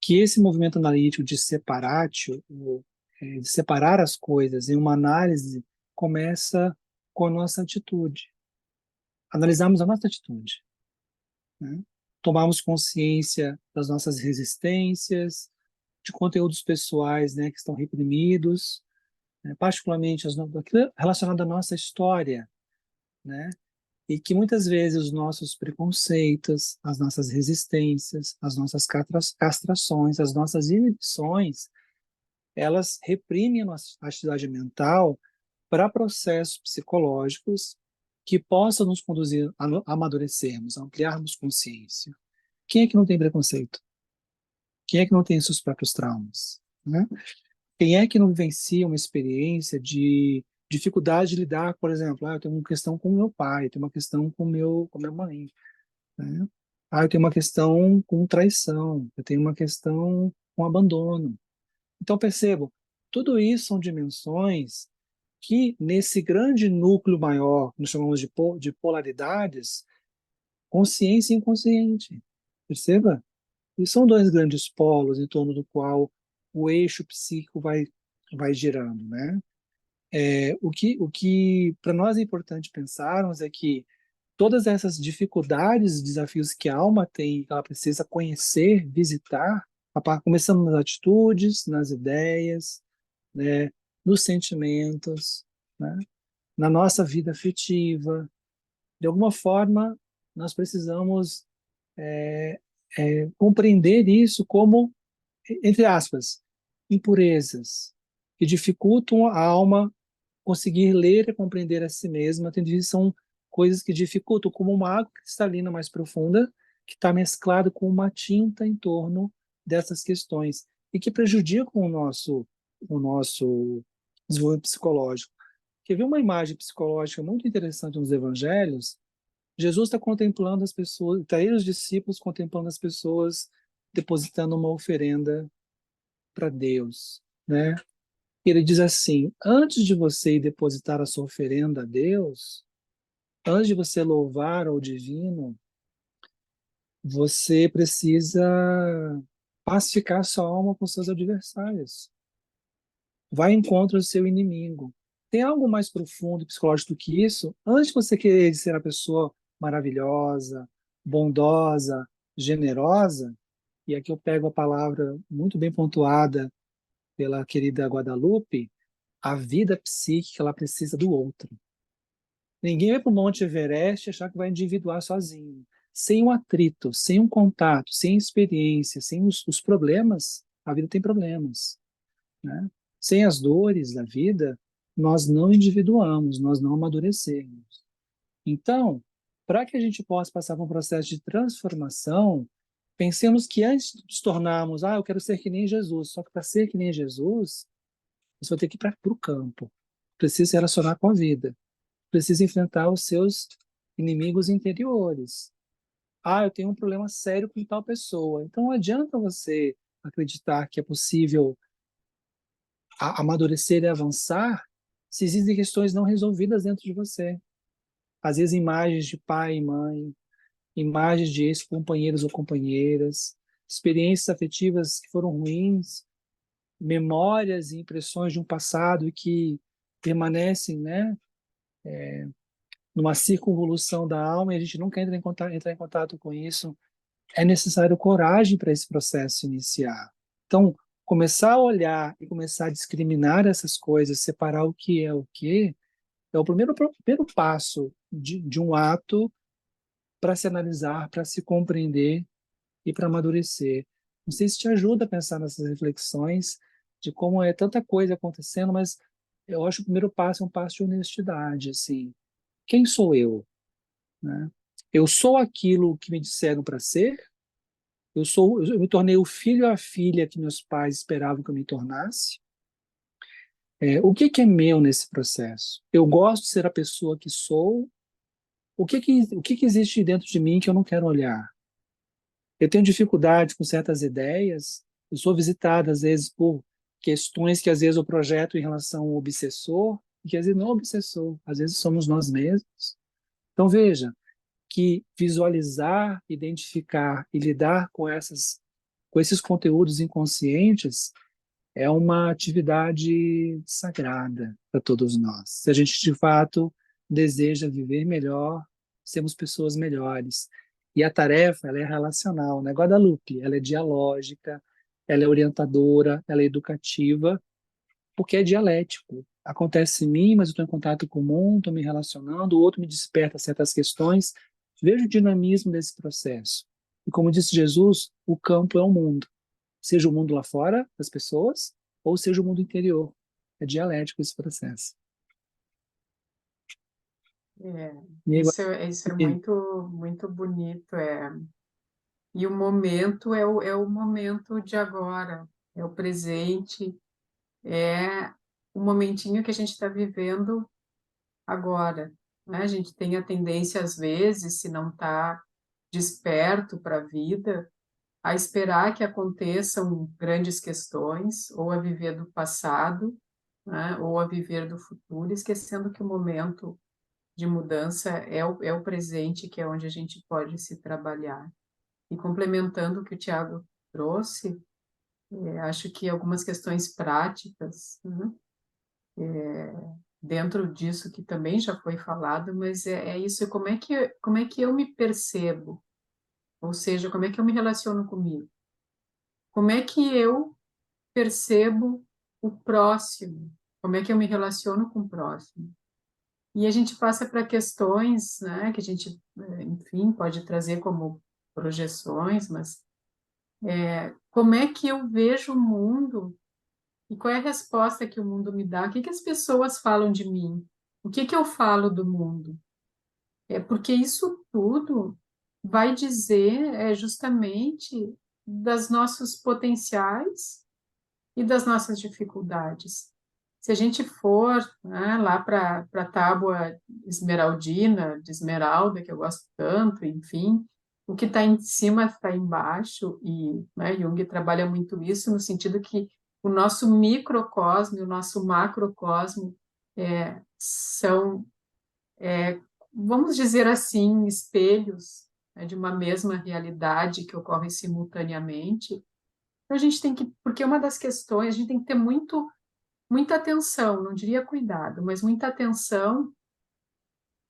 que esse movimento analítico de separatio, de separar as coisas em uma análise, começa com a nossa atitude. Analisarmos a nossa atitude, né? Tomarmos consciência das nossas resistências, de conteúdos pessoais, né, que estão reprimidos, né, particularmente aquilo relacionado à nossa história, né, e que muitas vezes os nossos preconceitos, as nossas resistências, as nossas castrações, as nossas inibições, elas reprimem a nossa atividade mental para processos psicológicos que possam nos conduzir a amadurecermos, a ampliarmos consciência. Quem é que não tem preconceito? Quem é que não tem seus próprios traumas, né? Quem é que não vivencia uma experiência de dificuldade de lidar, por exemplo, eu tenho uma questão com meu pai, eu tenho uma questão com minha mãe, né? Eu tenho uma questão com traição, eu tenho uma questão com abandono. Então, percebo, tudo isso são dimensões que, nesse grande núcleo maior, que nós chamamos de polaridades, consciência e inconsciente, perceba? E são dois grandes polos em torno do qual o eixo psíquico vai girando, né? O que para nós é importante pensarmos é que todas essas dificuldades, desafios que a alma tem, que ela precisa conhecer, visitar, começando nas atitudes, nas ideias, né, nos sentimentos, né, na nossa vida afetiva. De alguma forma, nós precisamos compreender isso como, entre aspas, impurezas que dificultam a alma conseguir ler e compreender a si mesma, tendo que são coisas que dificultam, como uma água cristalina mais profunda, que está mesclado com uma tinta em torno dessas questões, e que prejudicam o nosso desenvolvimento psicológico. Quer ver uma imagem psicológica muito interessante nos evangelhos? Jesus está contemplando as pessoas, está aí os discípulos contemplando as pessoas, depositando uma oferenda para Deus, né? Ele diz assim: antes de você ir depositar a sua oferenda a Deus, antes de você louvar ao divino, você precisa pacificar sua alma com seus adversários. Vai em encontro do seu inimigo. Tem algo mais profundo e psicológico do que isso? Antes de você querer ser uma pessoa maravilhosa, bondosa, generosa, e aqui eu pego a palavra muito bem pontuada pela querida Guadalupe, a vida psíquica ela precisa do outro. Ninguém vai para o Monte Everest e achar que vai individuar sozinho. Sem um atrito, sem um contato, sem experiência, sem os problemas, a vida tem problemas, né? Sem as dores da vida, nós não individuamos, nós não amadurecemos. Então, para que a gente possa passar por um processo de transformação, pensemos que antes de nos tornarmos, eu quero ser que nem Jesus, só que para ser que nem Jesus, você vai ter que ir para o campo, precisa se relacionar com a vida, precisa enfrentar os seus inimigos interiores. Eu tenho um problema sério com tal pessoa. Então não adianta você acreditar que é possível amadurecer e avançar se existem questões não resolvidas dentro de você. Às vezes imagens de pai e mãe, imagens de ex-companheiros ou companheiras, experiências afetivas que foram ruins, memórias e impressões de um passado que permanecem, né, numa circunvolução da alma e a gente nunca entrar em contato com isso. É necessário coragem para esse processo iniciar. Então, começar a olhar e começar a discriminar essas coisas, separar o que, é o primeiro passo de um ato para se analisar, para se compreender e para amadurecer. Não sei se te ajuda a pensar nessas reflexões de como é tanta coisa acontecendo, mas eu acho que o primeiro passo é um passo de honestidade, assim. Quem sou eu? Né? Eu sou aquilo que me disseram para ser? Eu me tornei o filho ou a filha que meus pais esperavam que eu me tornasse? O que é meu nesse processo? Eu gosto de ser a pessoa que sou? O que existe dentro de mim que eu não quero olhar? Eu tenho dificuldade com certas ideias. Eu sou visitado, às vezes, por questões que, às vezes, eu projeto em relação ao obsessor, e que, às vezes, não é o obsessor. Às vezes, somos nós mesmos. Então, veja que visualizar, identificar e lidar com esses conteúdos inconscientes é uma atividade sagrada para todos nós. Se a gente, de fato, deseja viver melhor, sermos pessoas melhores. E a tarefa, ela é relacional, né? Guadalupe, ela é dialógica, ela é orientadora, ela é educativa, porque é dialético. Acontece em mim, mas eu estou em contato com o mundo, estou me relacionando, o outro me desperta certas questões. Veja o dinamismo desse processo. E como disse Jesus, o campo é o mundo. Seja o mundo lá fora, das pessoas, ou seja o mundo interior. É dialético esse processo. Isso é muito, muito bonito. E o momento é o momento de agora, é o presente, é o momentinho que a gente está vivendo agora, né? A gente tem a tendência, às vezes, se não está desperto para a vida, a esperar que aconteçam grandes questões, ou a viver do passado, né? Ou a viver do futuro, esquecendo que o momento de mudança é o presente, que é onde a gente pode se trabalhar. E complementando o que o Tiago trouxe, acho que algumas questões práticas, né? Dentro disso que também já foi falado, mas é isso, como é que eu me percebo? Ou seja, como é que eu me relaciono comigo? Como é que eu percebo o próximo? Como é que eu me relaciono com o próximo? E a gente passa para questões, né, que a gente, enfim, pode trazer como projeções, mas como é que eu vejo o mundo e qual é a resposta que o mundo me dá? O que que as pessoas falam de mim? O que que eu falo do mundo? Porque isso tudo vai dizer justamente das nossos potenciais e das nossas dificuldades. Se a gente for, né, lá para a tábua esmeraldina, de esmeralda, que eu gosto tanto, enfim, o que está em cima está embaixo, e né, Jung trabalha muito isso, no sentido que o nosso microcosmo e o nosso macrocosmo são, vamos dizer assim, espelhos, né, de uma mesma realidade que ocorre simultaneamente. Então, a gente tem que, porque uma das questões, a gente tem que ter muita atenção, não diria cuidado, mas muita atenção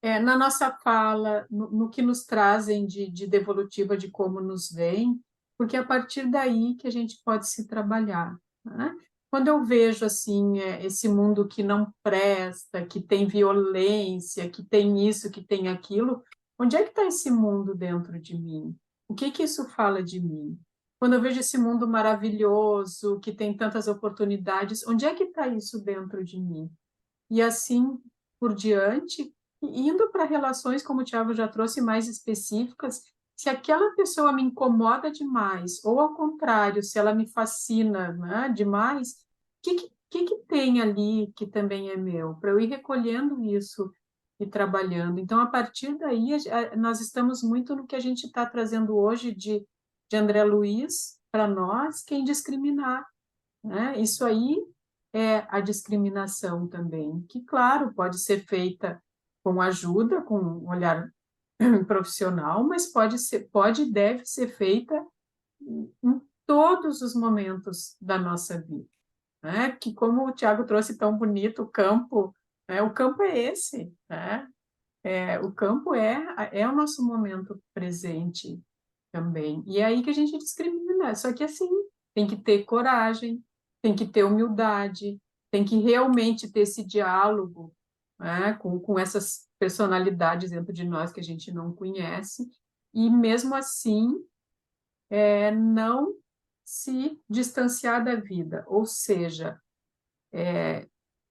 na nossa fala, no que nos trazem de devolutiva de como nos veem, porque é a partir daí que a gente pode se trabalhar, né? Quando eu vejo assim esse mundo que não presta, que tem violência, que tem isso, que tem aquilo, onde é que está esse mundo dentro de mim? O que que isso fala de mim? Quando eu vejo esse mundo maravilhoso, que tem tantas oportunidades, onde é que está isso dentro de mim? E assim por diante, indo para relações, como o Tiago já trouxe, mais específicas, se aquela pessoa me incomoda demais, ou ao contrário, se ela me fascina, né, demais, o que tem ali que também é meu? Para eu ir recolhendo isso e trabalhando. Então, a partir daí, nós estamos muito no que a gente está trazendo hoje de André Luiz para nós, que é indiscriminar, né? Isso aí é a discriminação também, que, claro, pode ser feita com ajuda, com um olhar profissional, mas pode e deve ser feita em todos os momentos da nossa vida, né? Que, como o Tiago trouxe tão bonito, o campo, né? O campo é esse, né? O campo é o nosso momento presente também. E é aí que a gente discrimina. Só que assim, tem que ter coragem, tem que ter humildade, tem que realmente ter esse diálogo, né, com essas personalidades dentro de nós que a gente não conhece, e mesmo assim não se distanciar da vida. Ou seja,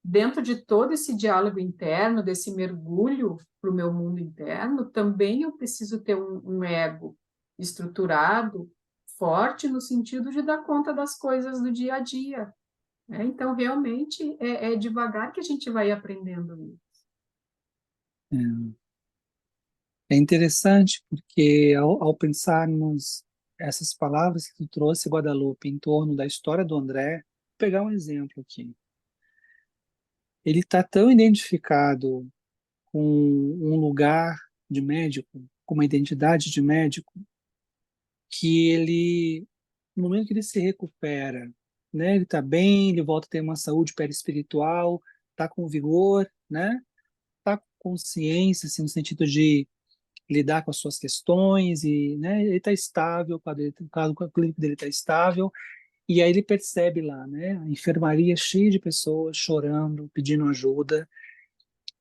dentro de todo esse diálogo interno, desse mergulho para o meu mundo interno, também eu preciso ter um ego estruturado, forte, no sentido de dar conta das coisas do dia a dia, né? Então, realmente, é devagar que a gente vai aprendendo isso. É interessante porque ao pensarmos essas palavras que tu trouxe, Guadalupe, em torno da história do André, vou pegar um exemplo aqui. Ele está tão identificado com um lugar de médico, com uma identidade de médico, que ele, no momento que ele se recupera, né, ele está bem, ele volta a ter uma saúde perispiritual, está com vigor, né, está com consciência, assim, no sentido de lidar com as suas questões e, né, ele está estável, o quadro clínico dele está estável, e aí ele percebe lá, né, a enfermaria cheia de pessoas chorando, pedindo ajuda,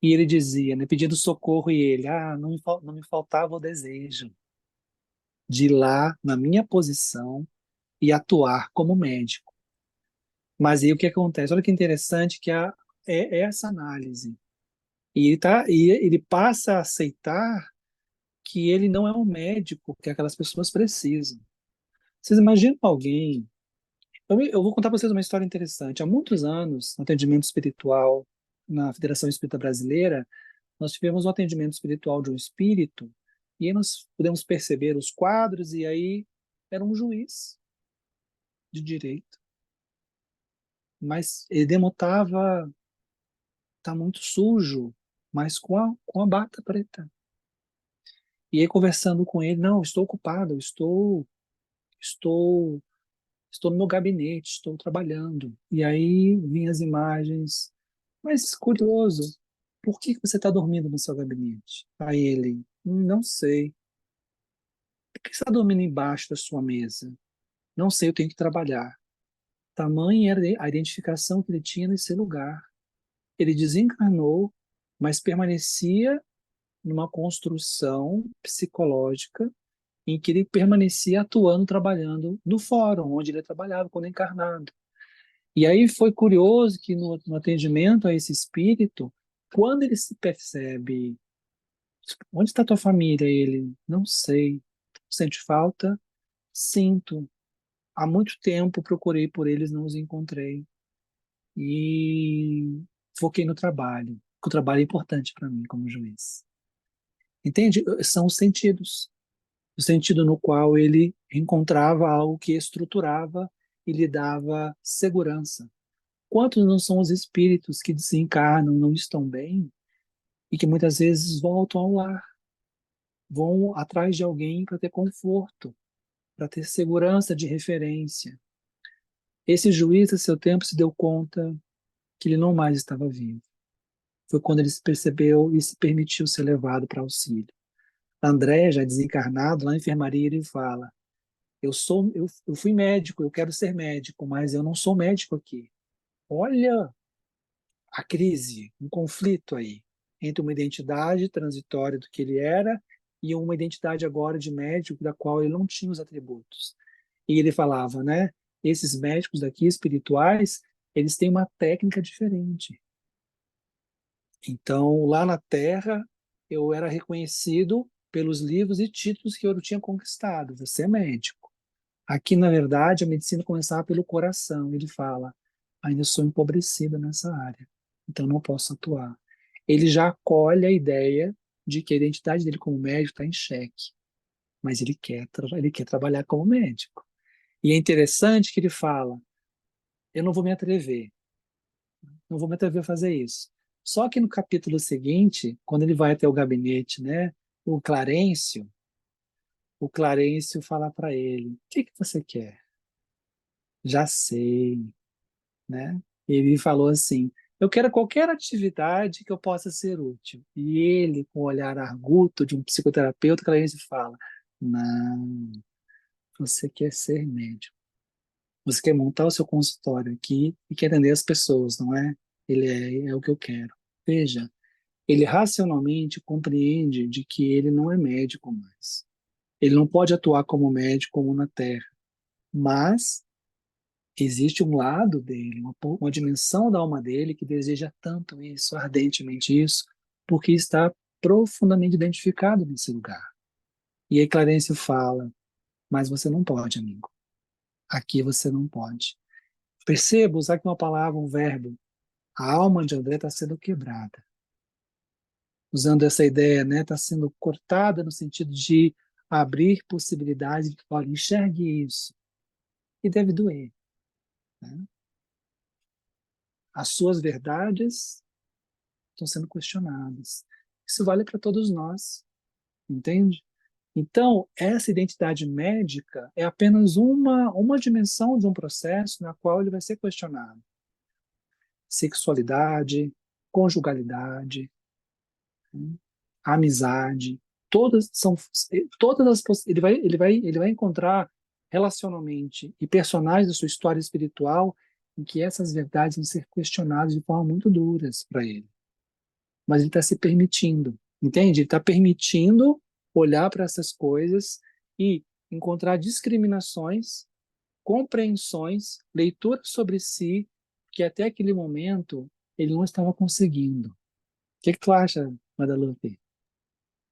e ele dizia, né, pedindo socorro, e ele, não me faltava o desejo de ir lá na minha posição e atuar como médico. Mas aí o que acontece? Olha que interessante que é essa análise. E ele passa a aceitar que ele não é um médico que aquelas pessoas precisam. Vocês imaginam alguém... Eu vou contar para vocês uma história interessante. Há muitos anos, no atendimento espiritual, na Federação Espírita Brasileira, nós tivemos um atendimento espiritual de um espírito, e aí nós pudemos perceber os quadros, e aí era um juiz de direito. Mas ele denotava tá muito sujo, mas com a bata preta. E aí conversando com ele, não, estou ocupado, estou estou no meu gabinete, estou trabalhando. E aí vinham as imagens, mas curioso, por que você está dormindo no seu gabinete? Aí ele, não sei. Por que você está dormindo embaixo da sua mesa? Não sei, eu tenho que trabalhar. Tamanha era a identificação que ele tinha nesse lugar. Ele desencarnou, mas permanecia numa construção psicológica em que ele permanecia atuando, trabalhando no fórum onde ele trabalhava quando encarnado. E aí foi curioso que no atendimento a esse espírito, quando ele se percebe, onde está tua família? Ele, não sei, sente falta? Sinto. Há muito tempo procurei por eles, não os encontrei. E foquei no trabalho, porque o trabalho é importante para mim como juiz. Entende? São os sentidos. O sentido no qual ele encontrava algo que estruturava e lhe dava segurança. Quantos não são os espíritos que desencarnam, não estão bem, e que muitas vezes voltam ao lar, vão atrás de alguém para ter conforto, para ter segurança de referência. Esse juiz, a seu tempo, se deu conta que ele não mais estava vivo. Foi quando ele se percebeu e se permitiu ser levado para auxílio. André, já desencarnado, lá na enfermaria, ele fala: eu fui médico, eu quero ser médico, mas eu não sou médico aqui. Olha a crise, um conflito aí entre uma identidade transitória do que ele era e uma identidade agora de médico da qual ele não tinha os atributos. E ele falava, né? Esses médicos daqui espirituais, eles têm uma técnica diferente. Então, lá na Terra, eu era reconhecido pelos livros e títulos que eu tinha conquistado. Você é médico. Aqui, na verdade, a medicina começava pelo coração. Ele fala, ainda sou empobrecido nessa área, então não posso atuar. Ele já acolhe a ideia de que a identidade dele como médico está em xeque, mas ele quer trabalhar como médico. E é interessante que ele fala, eu não vou me atrever, não vou me atrever a fazer isso. Só que no capítulo seguinte, quando ele vai até o gabinete, né, o Clarencio fala para ele, o que você quer? Já sei, né? Ele falou assim, eu quero qualquer atividade que eu possa ser útil. E ele, com o olhar arguto de um psicoterapeuta, Clarencio fala, não, você quer ser médico. Você quer montar o seu consultório aqui e quer atender as pessoas, não é? É o que eu quero. Veja, ele racionalmente compreende de que ele não é médico mais. Ele não pode atuar como médico como na Terra, mas existe um lado dele, uma dimensão da alma dele que deseja tanto isso, ardentemente isso, porque está profundamente identificado nesse lugar. E aí Clarencio fala, mas você não pode, amigo. Aqui você não pode. Perceba, usar aqui uma palavra, um verbo. A alma de André está sendo quebrada. Usando essa ideia, né, está sendo cortada no sentido de abrir possibilidades, olha, enxergue isso. E deve doer. Né? As suas verdades estão sendo questionadas. Isso vale para todos nós, entende? Então, essa identidade médica é apenas uma dimensão de um processo na qual ele vai ser questionado. Sexualidade, conjugalidade, né? Amizade, ele vai encontrar relacionalmente e personagens da sua história espiritual em que essas verdades vão ser questionadas de forma muito duras para ele. Mas ele está se permitindo, entende? Ele está permitindo olhar para essas coisas e encontrar discriminações, compreensões, leituras sobre si que até aquele momento ele não estava conseguindo. O que tu acha, Guadalupe?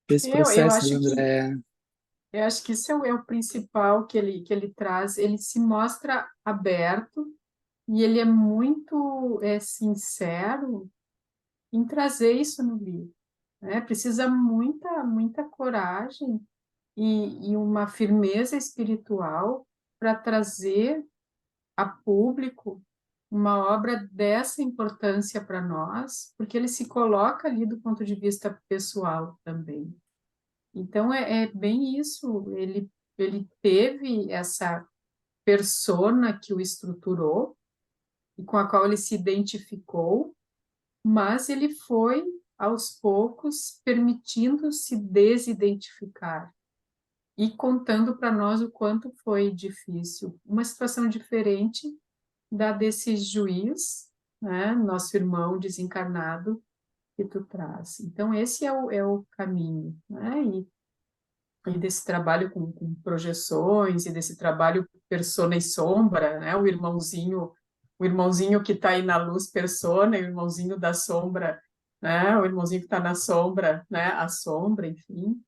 Esse Eu processo do acho que André. eu acho que isso é o principal que ele traz. Ele se mostra aberto e ele é muito sincero em trazer isso no livro. Né? Precisa muita coragem e uma firmeza espiritual para trazer a público uma obra dessa importância para nós, porque ele se coloca ali do ponto de vista pessoal também. Então, é bem isso, ele teve essa persona que o estruturou e com a qual ele se identificou, mas ele foi, aos poucos, permitindo se desidentificar e contando para nós o quanto foi difícil. Uma situação diferente da desse juiz, né, nosso irmão desencarnado, que tu traz. Então, esse é o caminho, né? E desse trabalho com projeções, e desse trabalho persona e sombra, né? O irmãozinho que está aí na luz persona, e o irmãozinho da sombra, né? O irmãozinho que está na sombra, né? A sombra, enfim,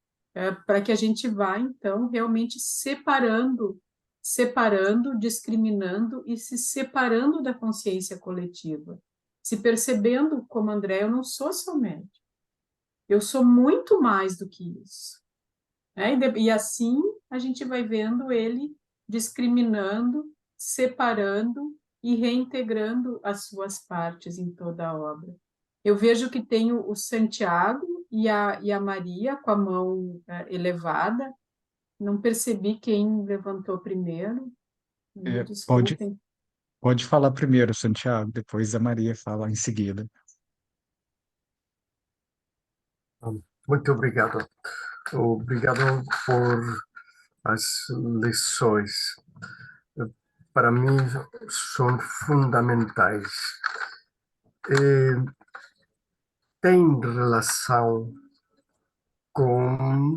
para que a gente vá, então, realmente separando, discriminando e se separando da consciência coletiva, se percebendo como André, eu não sou só médium. Eu sou muito mais do que isso. E assim a gente vai vendo ele discriminando, separando e reintegrando as suas partes em toda a obra. Eu vejo que tem o Santiago e a Maria com a mão elevada. Não percebi quem levantou primeiro. Me Pode, desculpem. pode falar primeiro, Santiago, depois a Maria fala em seguida. Muito obrigado. Obrigado por as lições. Para mim, são fundamentais. Tem relação com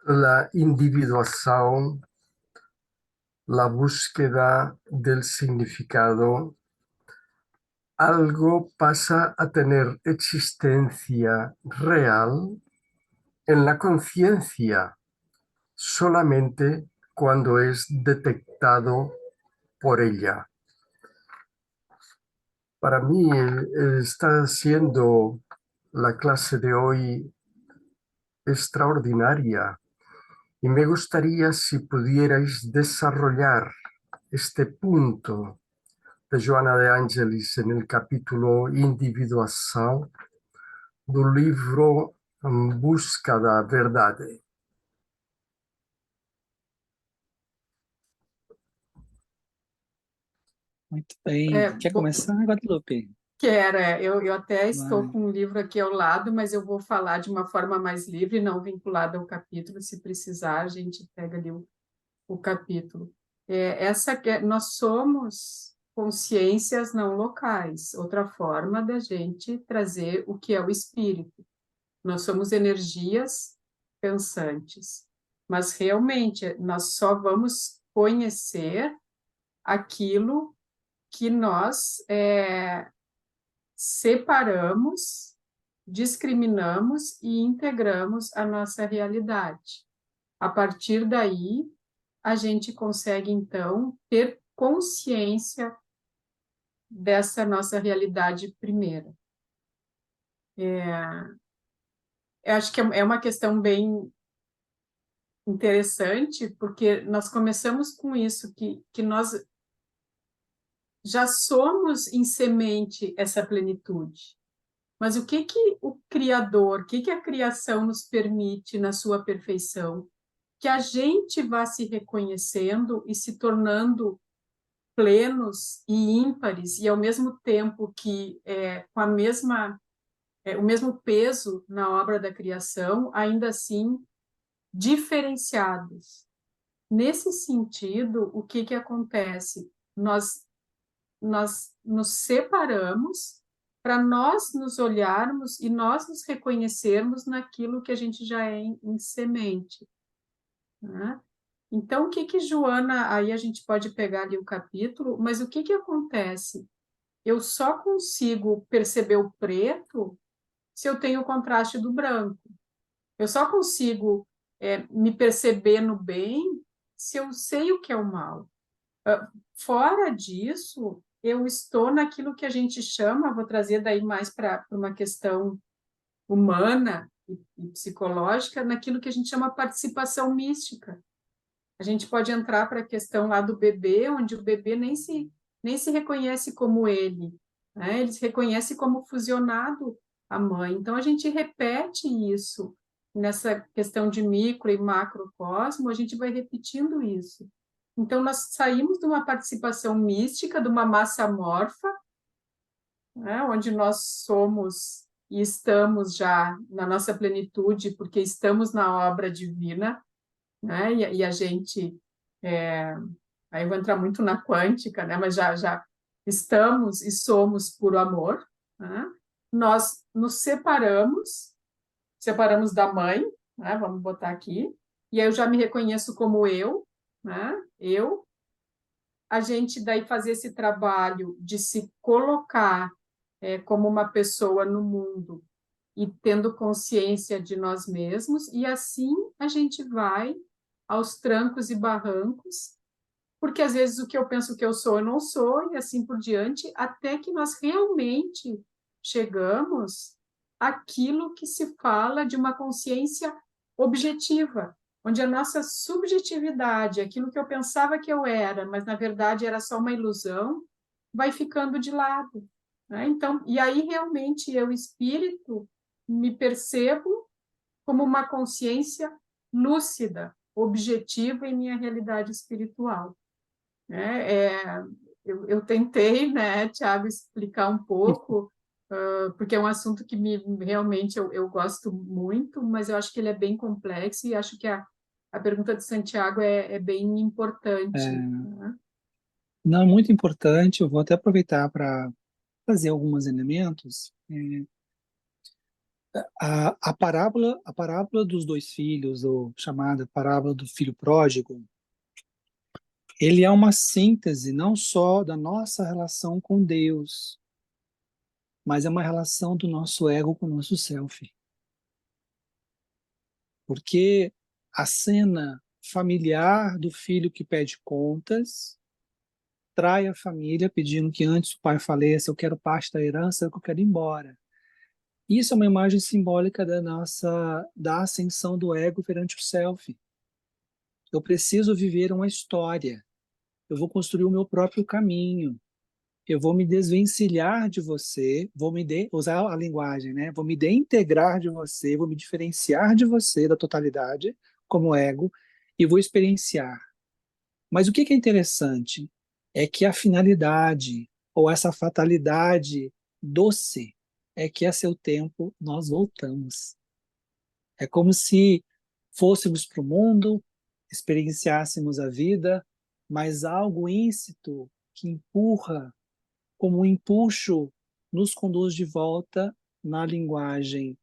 a individuação, a búsqueda del significado. Algo pasa a tener existencia real en la conciencia solamente cuando es detectado por ella. Para mí está siendo la clase de hoy extraordinaria y me gustaría si pudierais desarrollar este punto de Joana de Ângelis en el capítulo Individuação do livro Em Busca da Verdade. Muito bem. Quer começar, Guadalupe? Quero, eu até estou Vai. com um livro aqui ao lado, mas eu vou falar de uma forma mais livre, não vinculada ao capítulo. Se precisar, a gente pega ali o capítulo. Nós somos consciências não locais, outra forma da gente trazer o que é o espírito. Nós somos energias pensantes, mas realmente nós só vamos conhecer aquilo que nós separamos, discriminamos e integramos a nossa realidade. A partir daí, a gente consegue, então, ter consciência dessa nossa realidade primeira. Eu acho que é uma questão bem interessante, porque nós começamos com isso, que nós já somos em semente essa plenitude. Mas o que o Criador, o que a criação nos permite na sua perfeição? Que a gente vá se reconhecendo e se tornando plenos e ímpares, e ao mesmo tempo que com a mesma o mesmo peso na obra da criação, ainda assim diferenciados. Nesse sentido, o que acontece? Nós nos separamos para nós nos olharmos e nós nos reconhecermos naquilo que a gente já é em semente. Né? Então, o que Joana, aí a gente pode pegar ali o capítulo, mas o que acontece? Eu só consigo perceber o preto se eu tenho o contraste do branco. Eu só consigo me perceber no bem se eu sei o que é o mal. Fora disso, eu estou naquilo que a gente chama, vou trazer daí mais para uma questão humana e psicológica, naquilo que a gente chama participação mística. A gente pode entrar para a questão lá do bebê, onde o bebê nem se reconhece como ele, né? Ele se reconhece como fusionado à mãe. Então, a gente repete isso nessa questão de micro e macrocosmo, a gente vai repetindo isso. Então, nós saímos de uma participação mística, de uma massa amorfa, né, onde nós somos e estamos já na nossa plenitude, porque estamos na obra divina, né, e a gente, aí eu vou entrar muito na quântica, né, mas já estamos e somos puro amor, né? Nós nos separamos da mãe, né, vamos botar aqui, e aí eu já me reconheço como eu, né? A gente daí fazer esse trabalho de se colocar como uma pessoa no mundo e tendo consciência de nós mesmos, e assim a gente vai aos trancos e barrancos porque às vezes o que eu penso que eu sou, eu não sou, e assim por diante, até que nós realmente chegamos àquilo que se fala de uma consciência objetiva, onde a nossa subjetividade, aquilo que eu pensava que eu era, mas na verdade era só uma ilusão, vai ficando de lado, né? Então, e aí realmente eu, espírito, me percebo como uma consciência lúcida, objetiva em minha realidade espiritual, né? Eu tentei, né, Tiago, explicar um pouco, porque é um assunto que realmente eu gosto muito, mas eu acho que ele é bem complexo e acho que a pergunta de Santiago é bem importante, né? Não, muito importante. Eu vou até aproveitar para fazer alguns elementos. A parábola dos dois filhos, ou chamada parábola do filho pródigo, ele é uma síntese não só da nossa relação com Deus, mas é uma relação do nosso ego com o nosso self. Porque a cena familiar do filho que pede contas trai a família pedindo que antes o pai faleça, eu quero parte da herança, eu quero ir embora. Isso é uma imagem simbólica da ascensão do ego perante o self. Eu preciso viver uma história. Eu vou construir o meu próprio caminho. Eu vou me desvencilhar de você, usar a linguagem, né? Vou me integrar de você, vou me diferenciar de você, da totalidade, como ego, e vou experienciar. Mas o que é interessante é que a finalidade, ou essa fatalidade doce, é que a seu tempo nós voltamos. É como se fôssemos para o mundo, experienciássemos a vida, mas algo íncito que empurra, como um empuxo, nos conduz de volta na linguagem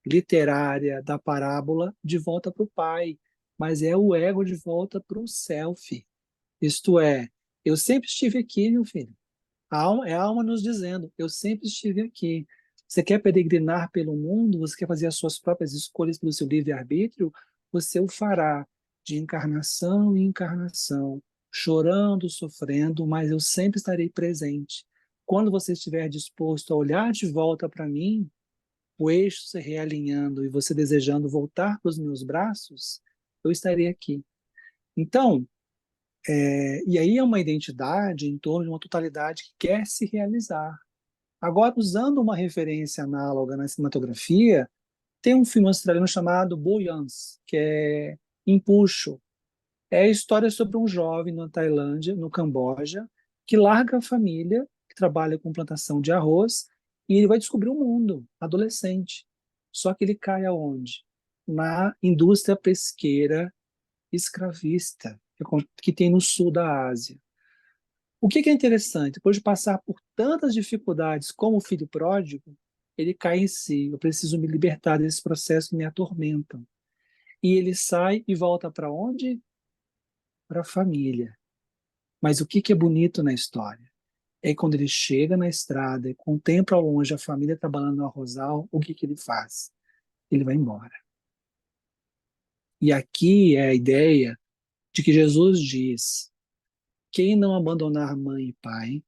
literária da parábola, de volta para o Pai. Mas é o ego de volta para o self. Isto é, eu sempre estive aqui, meu filho. É a alma nos dizendo, eu sempre estive aqui. Você quer peregrinar pelo mundo? Você quer fazer as suas próprias escolhas pelo seu livre-arbítrio? Você o fará de encarnação em encarnação, chorando, sofrendo, mas eu sempre estarei presente. Quando você estiver disposto a olhar de volta para mim, o eixo se realinhando e você desejando voltar para os meus braços, eu estarei aqui. Então, e aí é uma identidade em torno de uma totalidade que quer se realizar. Agora, usando uma referência análoga na cinematografia, tem um filme australiano chamado Boyance, que é Empuxo. É a história sobre um jovem na Tailândia, no Camboja, que larga a família, que trabalha com plantação de arroz, e ele vai descobrir o mundo, adolescente. Só que ele cai aonde? Na indústria pesqueira escravista que tem no sul da Ásia. O que é interessante? Depois de passar por tantas dificuldades como o filho pródigo, ele cai em si. Eu preciso me libertar desse processo que me atormentam. E ele sai e volta para onde? Para a família. Mas o que é bonito na história? É quando ele chega na estrada e contempla ao longe a família trabalhando no arrozal, o que ele faz? Ele vai embora. E aqui é a ideia de que Jesus diz: quem não abandonar mãe e pai,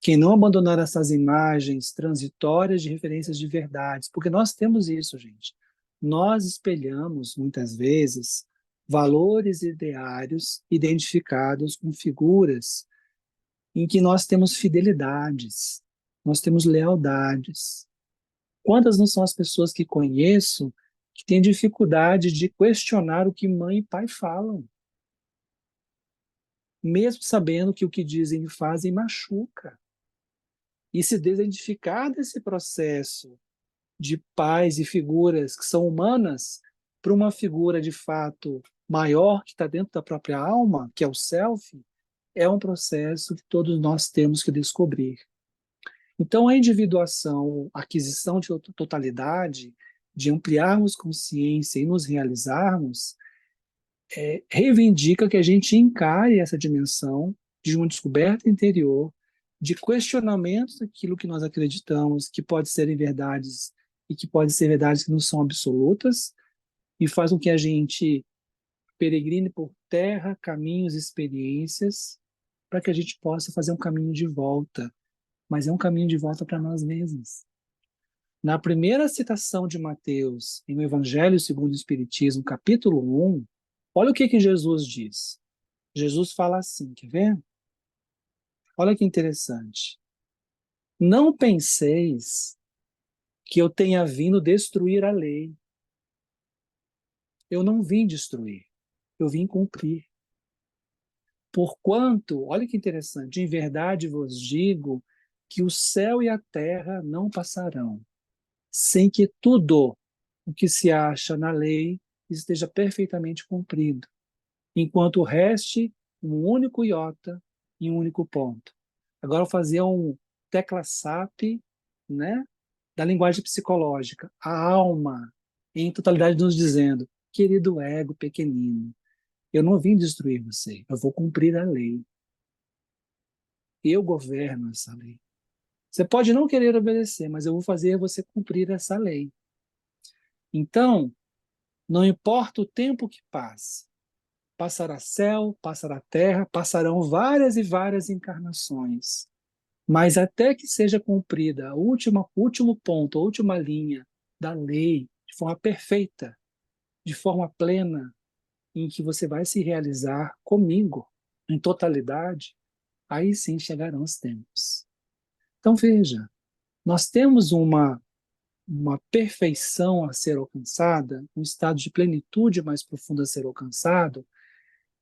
quem não abandonar essas imagens transitórias de referências de verdades, porque nós temos isso, gente. Nós espelhamos, muitas vezes, valores ideários identificados com figuras em que nós temos fidelidades, nós temos lealdades. Quantas não são as pessoas que conheço que têm dificuldade de questionar o que mãe e pai falam, mesmo sabendo que o que dizem e fazem machuca? E se desidentificar desse processo de pais e figuras que são humanas para uma figura de fato maior que está dentro da própria alma, que é o self, é um processo que todos nós temos que descobrir. Então, a individuação, a aquisição de totalidade, de ampliarmos consciência e nos realizarmos, reivindica que a gente encare essa dimensão de uma descoberta interior, de questionamento daquilo que nós acreditamos que pode serem verdades e que podem ser verdades que não são absolutas, e faz com que a gente peregrine por terra, caminhos, experiências, para que a gente possa fazer um caminho de volta, mas é um caminho de volta para nós mesmos. Na primeira citação de Mateus, em O Evangelho segundo o Espiritismo, capítulo 1, olha o que Jesus diz. Jesus fala assim, quer ver? Olha que interessante. Não penseis que eu tenha vindo destruir a lei. Eu não vim destruir, eu vim cumprir. Porquanto, olha que interessante, em verdade vos digo que o céu e a terra não passarão, sem que tudo o que se acha na lei esteja perfeitamente cumprido, enquanto reste um único iota e um único ponto. Agora eu vou fazer um tecla-SAP, né, da linguagem psicológica. A alma, em totalidade, nos dizendo, querido ego pequenino, eu não vim destruir você, eu vou cumprir a lei. Eu governo essa lei. Você pode não querer obedecer, mas eu vou fazer você cumprir essa lei. Então, não importa o tempo que passe, passará céu, passará terra, passarão várias e várias encarnações, mas até que seja cumprida o último ponto, a última linha da lei, de forma perfeita, de forma plena, em que você vai se realizar comigo, em totalidade, aí sim chegarão os tempos. Então veja, nós temos uma perfeição a ser alcançada, um estado de plenitude mais profundo a ser alcançado,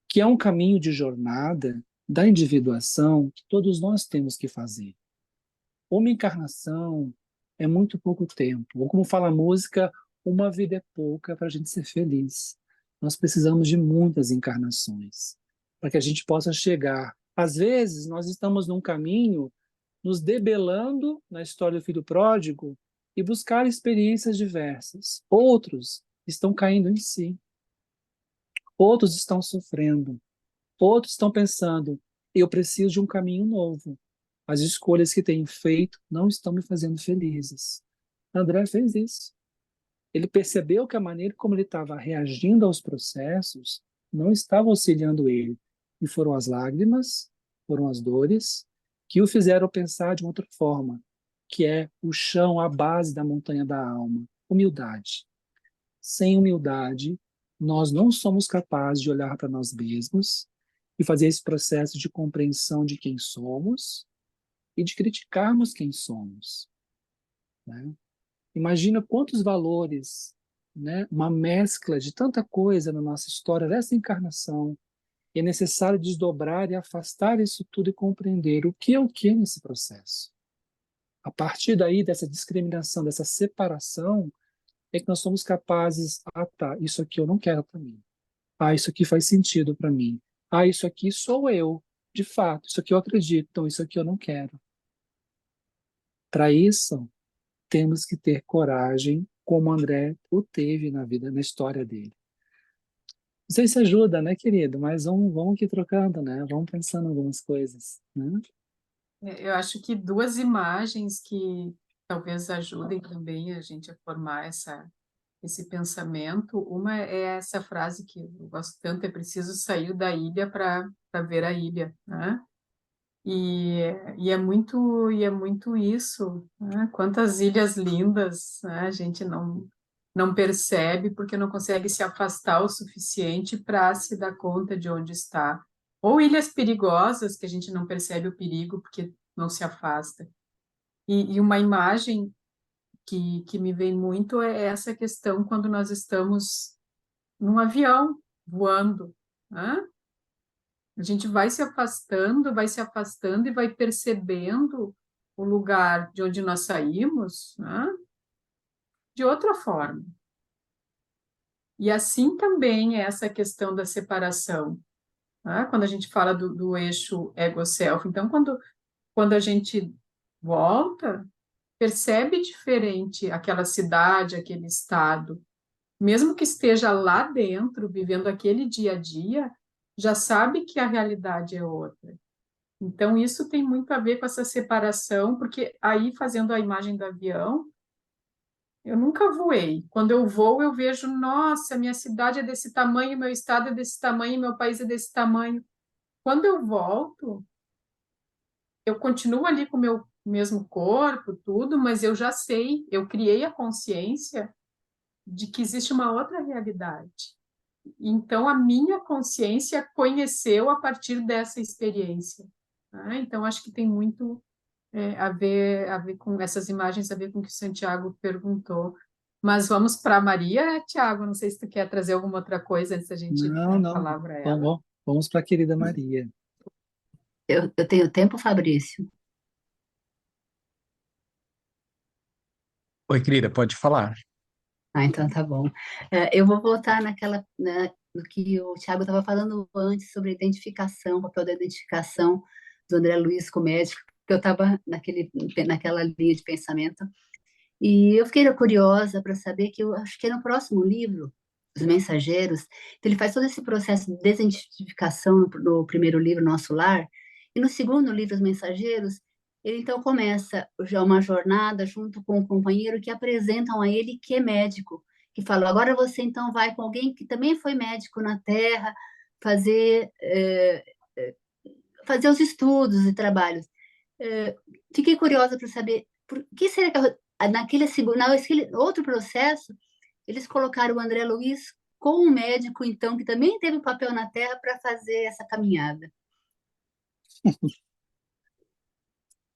que é um caminho de jornada da individuação que todos nós temos que fazer. Uma encarnação é muito pouco tempo. Ou como fala a música, uma vida é pouca para a gente ser feliz. Nós precisamos de muitas encarnações para que a gente possa chegar. Às vezes, nós estamos num caminho nos debelando na história do filho pródigo e buscar experiências diversas. Outros estão caindo em si. Outros estão sofrendo. Outros estão pensando, eu preciso de um caminho novo. As escolhas que tenho feito não estão me fazendo felizes. André fez isso. Ele percebeu que a maneira como ele estava reagindo aos processos não estava auxiliando ele. E foram as lágrimas, foram as dores, que o fizeram pensar de uma outra forma, que é o chão, a base da montanha da alma. Humildade. Sem humildade, nós não somos capazes de olhar para nós mesmos e fazer esse processo de compreensão de quem somos e de criticarmos quem somos. Né? Imagina quantos valores, né? Uma mescla de tanta coisa na nossa história dessa encarnação, e é necessário desdobrar e afastar isso tudo e compreender o que é o que nesse processo. A partir daí, dessa discriminação, dessa separação, é que nós somos capazes, tá, isso aqui eu não quero para mim. Isso aqui faz sentido para mim. Isso aqui sou eu, de fato, isso aqui eu acredito, então isso aqui eu não quero. Para isso, temos que ter coragem, como André o teve na vida, na história dele. Não sei se ajuda, né, querido? Mas vamos aqui trocando, né? Vamos pensando em algumas coisas, né? Eu acho que duas imagens que talvez ajudem também a gente a formar esse pensamento. Uma é essa frase que eu gosto tanto, é preciso sair da ilha para ver a ilha, né? E é muito isso, né? Quantas ilhas lindas, né? A gente não percebe porque não consegue se afastar o suficiente para se dar conta de onde está. Ou ilhas perigosas que a gente não percebe o perigo porque não se afasta. E uma imagem que me vem muito é essa questão quando nós estamos num avião voando, né? A gente vai se afastando e vai percebendo o lugar de onde nós saímos, né? De outra forma. E assim também é essa questão da separação, né? Quando a gente fala do eixo ego-self. Então, quando a gente volta, percebe diferente aquela cidade, aquele estado, mesmo que esteja lá dentro, vivendo aquele dia a dia, já sabe que a realidade é outra. Então, isso tem muito a ver com essa separação, porque aí, fazendo a imagem do avião, Eu nunca voei. Quando eu vou, eu vejo, nossa, minha cidade é desse tamanho, meu estado é desse tamanho, meu país é desse tamanho. Quando eu volto, eu continuo ali com o meu mesmo corpo, tudo, mas eu já sei, eu criei a consciência de que existe uma outra realidade. Então, a minha consciência conheceu a partir dessa experiência. Né? Então, acho que tem muito a ver com essas imagens, a ver com o que o Santiago perguntou. Mas vamos para a Maria, Tiago. Não sei se tu quer trazer alguma outra coisa antes da gente Não, dar a não. palavra a ela. Vamos para a querida Maria. Eu tenho tempo, Fabrício? Oi, querida, pode falar. Ah, então tá bom. Eu vou voltar no que o Thiago estava falando antes sobre a identificação, o papel da identificação do André Luiz com o médico, porque eu estava naquela linha de pensamento. E eu fiquei curiosa para saber que eu acho que no próximo livro, Os Mensageiros, ele faz todo esse processo de desidentificação no primeiro livro, Nosso Lar, e no segundo livro, Os Mensageiros, ele então começa já uma jornada junto com um companheiro que apresentam a ele que é médico, que fala, agora você então vai com alguém que também foi médico na Terra, fazer, fazer os estudos e trabalhos. Fiquei curiosa para saber por que será que naquele outro processo eles colocaram o André Luiz com um médico, então, que também teve um papel na Terra para fazer essa caminhada.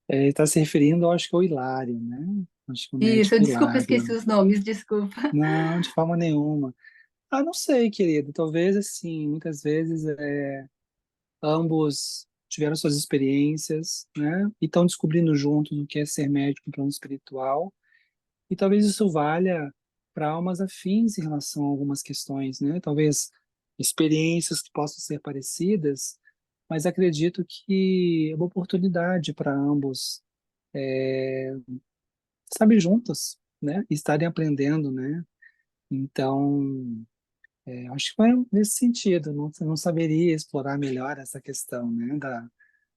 Está se referindo, eu acho que ao Hilário, né? Acho que o Isso, médico desculpa, esqueci Hilário. os nomes, desculpa. Não, de forma nenhuma. Ah, não sei, querido. Talvez, assim, muitas vezes ambos tiveram suas experiências, né? E estão descobrindo juntos o que é ser médico no plano espiritual. E talvez isso valha para almas afins em relação a algumas questões, né? Talvez experiências que possam ser parecidas, mas acredito que é uma oportunidade para ambos, sabe, juntos, né? E estarem aprendendo, né? Então, acho que vai nesse sentido. Não saberia explorar melhor essa questão, né?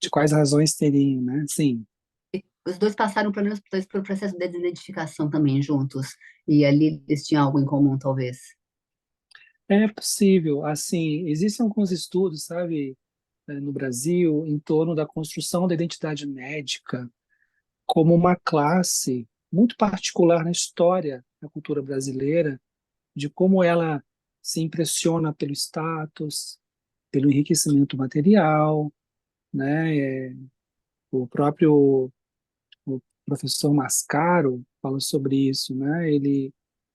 De quais razões teriam, né? Sim. Os dois passaram pelo menos por processo de identificação também juntos, e ali eles tinham algo em comum, talvez. É possível. Assim, existem alguns estudos, sabe, no Brasil, em torno da construção da identidade médica como uma classe muito particular na história da cultura brasileira, de como ela se impressiona pelo status, pelo enriquecimento material, né? O próprio o professor Mascaro fala sobre isso, né? Ele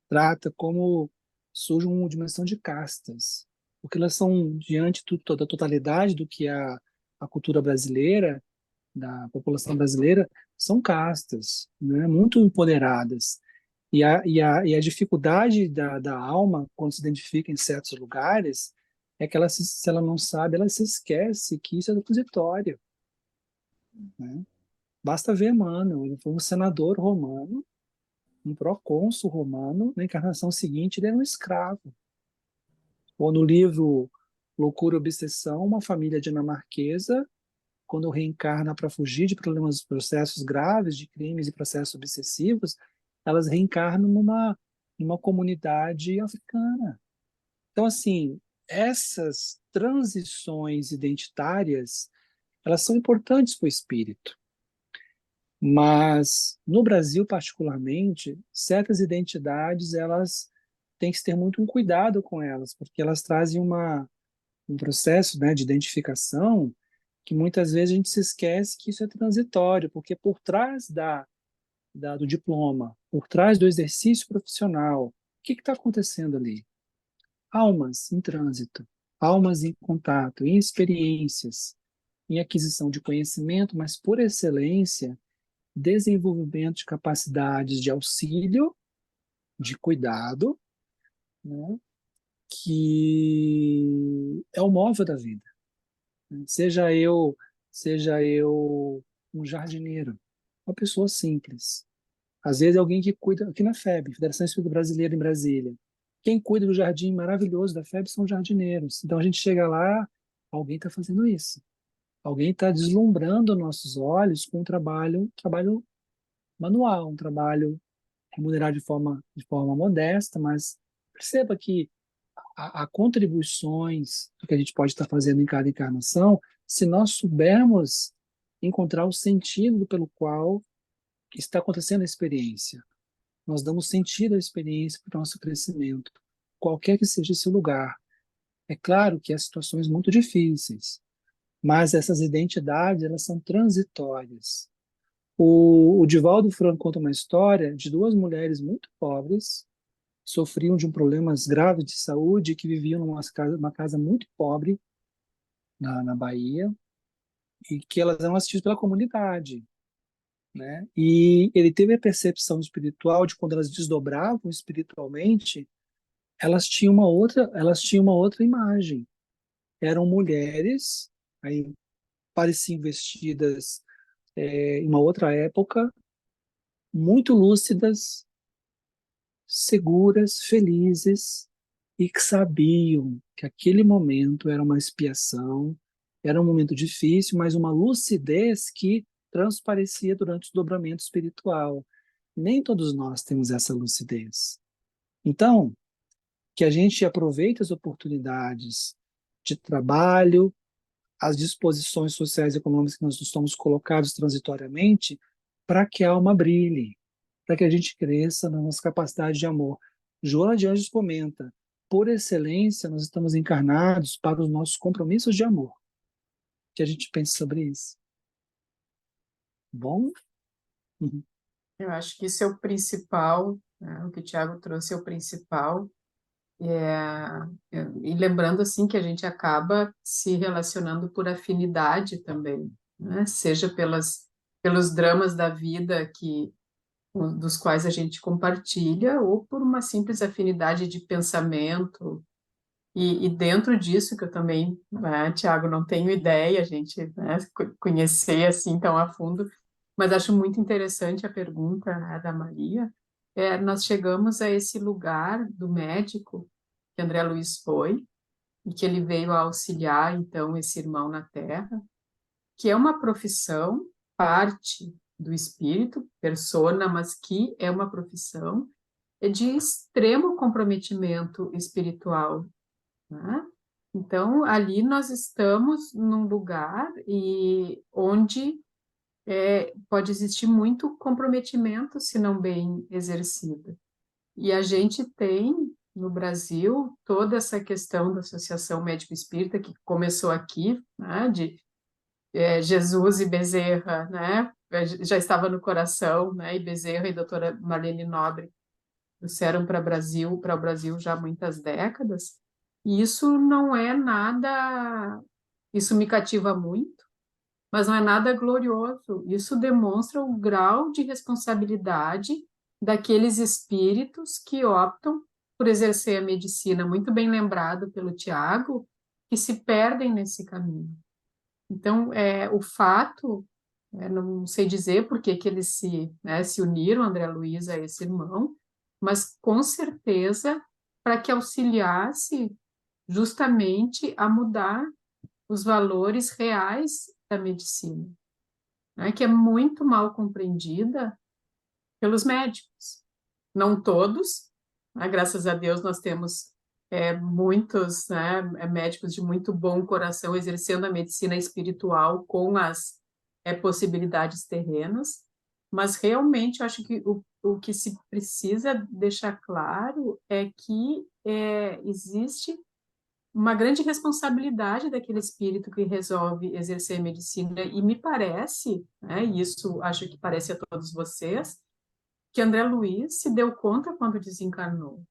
trata como surge uma dimensão de castas, porque elas são diante da totalidade do que é a cultura brasileira, da população brasileira, são castas, né? Muito empoderadas. E a dificuldade da alma, quando se identifica em certos lugares, é que se ela não sabe, ela se esquece que isso é transitório, né? Basta ver Emmanuel, ele foi um senador romano, um procônsul romano, na encarnação seguinte ele era um escravo. Ou no livro Loucura e Obsessão, uma família dinamarquesa, quando reencarna para fugir de problemas, processos graves, de crimes e processos obsessivos, elas reencarnam numa comunidade africana. Então, assim, essas transições identitárias, elas são importantes para o espírito. Mas, no Brasil, particularmente, certas identidades, elas têm que ter muito um cuidado com elas, porque elas trazem um processo, né, de identificação que muitas vezes a gente se esquece que isso é transitório, porque por trás do diploma, por trás do exercício profissional, o que está acontecendo ali? Almas em trânsito, almas em contato, em experiências, em aquisição de conhecimento, mas por excelência, desenvolvimento de capacidades de auxílio, de cuidado, né, que é o móvel da vida. Seja eu um jardineiro, uma pessoa simples. Às vezes alguém que cuida, aqui na FEB, Federação Espírita Brasileira em Brasília, quem cuida do jardim maravilhoso da FEB são jardineiros. Então a gente chega lá, alguém está fazendo isso. Alguém está deslumbrando nossos olhos com um trabalho manual, um trabalho remunerar de forma modesta, mas perceba que há contribuições do que a gente pode estar fazendo em cada encarnação, se nós soubermos encontrar o sentido pelo qual está acontecendo a experiência. Nós damos sentido à experiência para o nosso crescimento, qualquer que seja esse lugar. É claro que há situações muito difíceis, mas essas identidades, elas são transitórias. O Divaldo Franco conta uma história de duas mulheres muito pobres, sofriam de problemas graves de saúde, que viviam numa casa muito pobre na Bahia, e que elas eram assistidas pela comunidade, né? E ele teve a percepção espiritual de quando elas desdobravam espiritualmente, elas tinham uma outra imagem. Eram mulheres, aí pareciam vestidas em uma outra época, muito lúcidas, seguras, felizes, e que sabiam que aquele momento era uma expiação, era um momento difícil, mas uma lucidez que transparecia durante o dobramento espiritual. Nem todos nós temos essa lucidez. Então, que a gente aproveite as oportunidades de trabalho, as disposições sociais e econômicas que nós estamos colocados transitoriamente, para que a alma brilhe, para que a gente cresça na nossa capacidade de amor. Joana de Anjos comenta, por excelência, nós estamos encarnados para os nossos compromissos de amor. Que a gente pense sobre isso. Bom? Uhum. Eu acho que isso é o principal, né? O que o Tiago trouxe é o principal. E lembrando assim que a gente acaba se relacionando por afinidade também, né? Seja pelos dramas da vida dos quais a gente compartilha, ou por uma simples afinidade de pensamento. E dentro disso, que eu também, né, Tiago, não tenho ideia, a gente, né, conhecer assim tão a fundo, mas acho muito interessante a pergunta, né, da Maria. Nós chegamos a esse lugar do médico que André Luiz foi, e que ele veio a auxiliar, então, esse irmão na Terra, que é uma profissão, parte do espírito, persona, mas que é uma profissão de extremo comprometimento espiritual, né? Então, ali nós estamos num lugar onde pode existir muito comprometimento, se não bem exercido. E a gente tem, no Brasil, toda essa questão da Associação Médico Espírita, que começou aqui, né, de Jesus e Bezerra, né, já estava no coração, né, e Bezerra e doutora Marlene Nobre trouxeram para o Brasil já há muitas décadas, e isso não é nada, isso me cativa muito, mas não é nada glorioso, isso demonstra o grau de responsabilidade daqueles espíritos que optam por exercer a medicina, muito bem lembrado pelo Tiago, que se perdem nesse caminho. Então, o fato, não sei dizer por que eles se uniram, André Luiz, a esse irmão, mas com certeza para que auxiliasse justamente a mudar os valores reais da medicina, né, que é muito mal compreendida pelos médicos. Não todos, né, graças a Deus nós temos muitos, né, médicos de muito bom coração exercendo a medicina espiritual com as possibilidades terrenas, mas realmente eu acho que o que se precisa deixar claro é que existe uma grande responsabilidade daquele espírito que resolve exercer medicina, e me parece, né, e isso acho que parece a todos vocês, que André Luiz se deu conta quando desencarnou.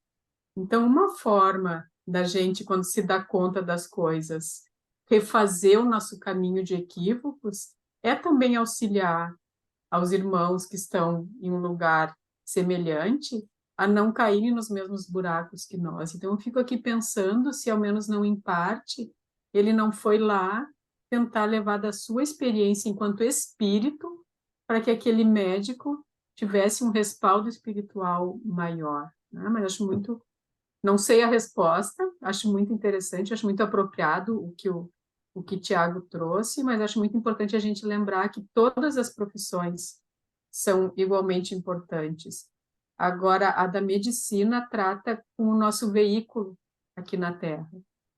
Então, uma forma da gente, quando se dá conta das coisas, refazer o nosso caminho de equívocos, é também auxiliar aos irmãos que estão em um lugar semelhante a não caírem nos mesmos buracos que nós. Então, eu fico aqui pensando se, ao menos não em parte, ele não foi lá tentar levar da sua experiência enquanto espírito para que aquele médico tivesse um respaldo espiritual maior, né? Mas acho muito... Não sei a resposta, acho muito interessante, acho muito apropriado o que Tiago trouxe, mas acho muito importante a gente lembrar que todas as profissões são igualmente importantes. Agora, a da medicina trata com o nosso veículo aqui na Terra.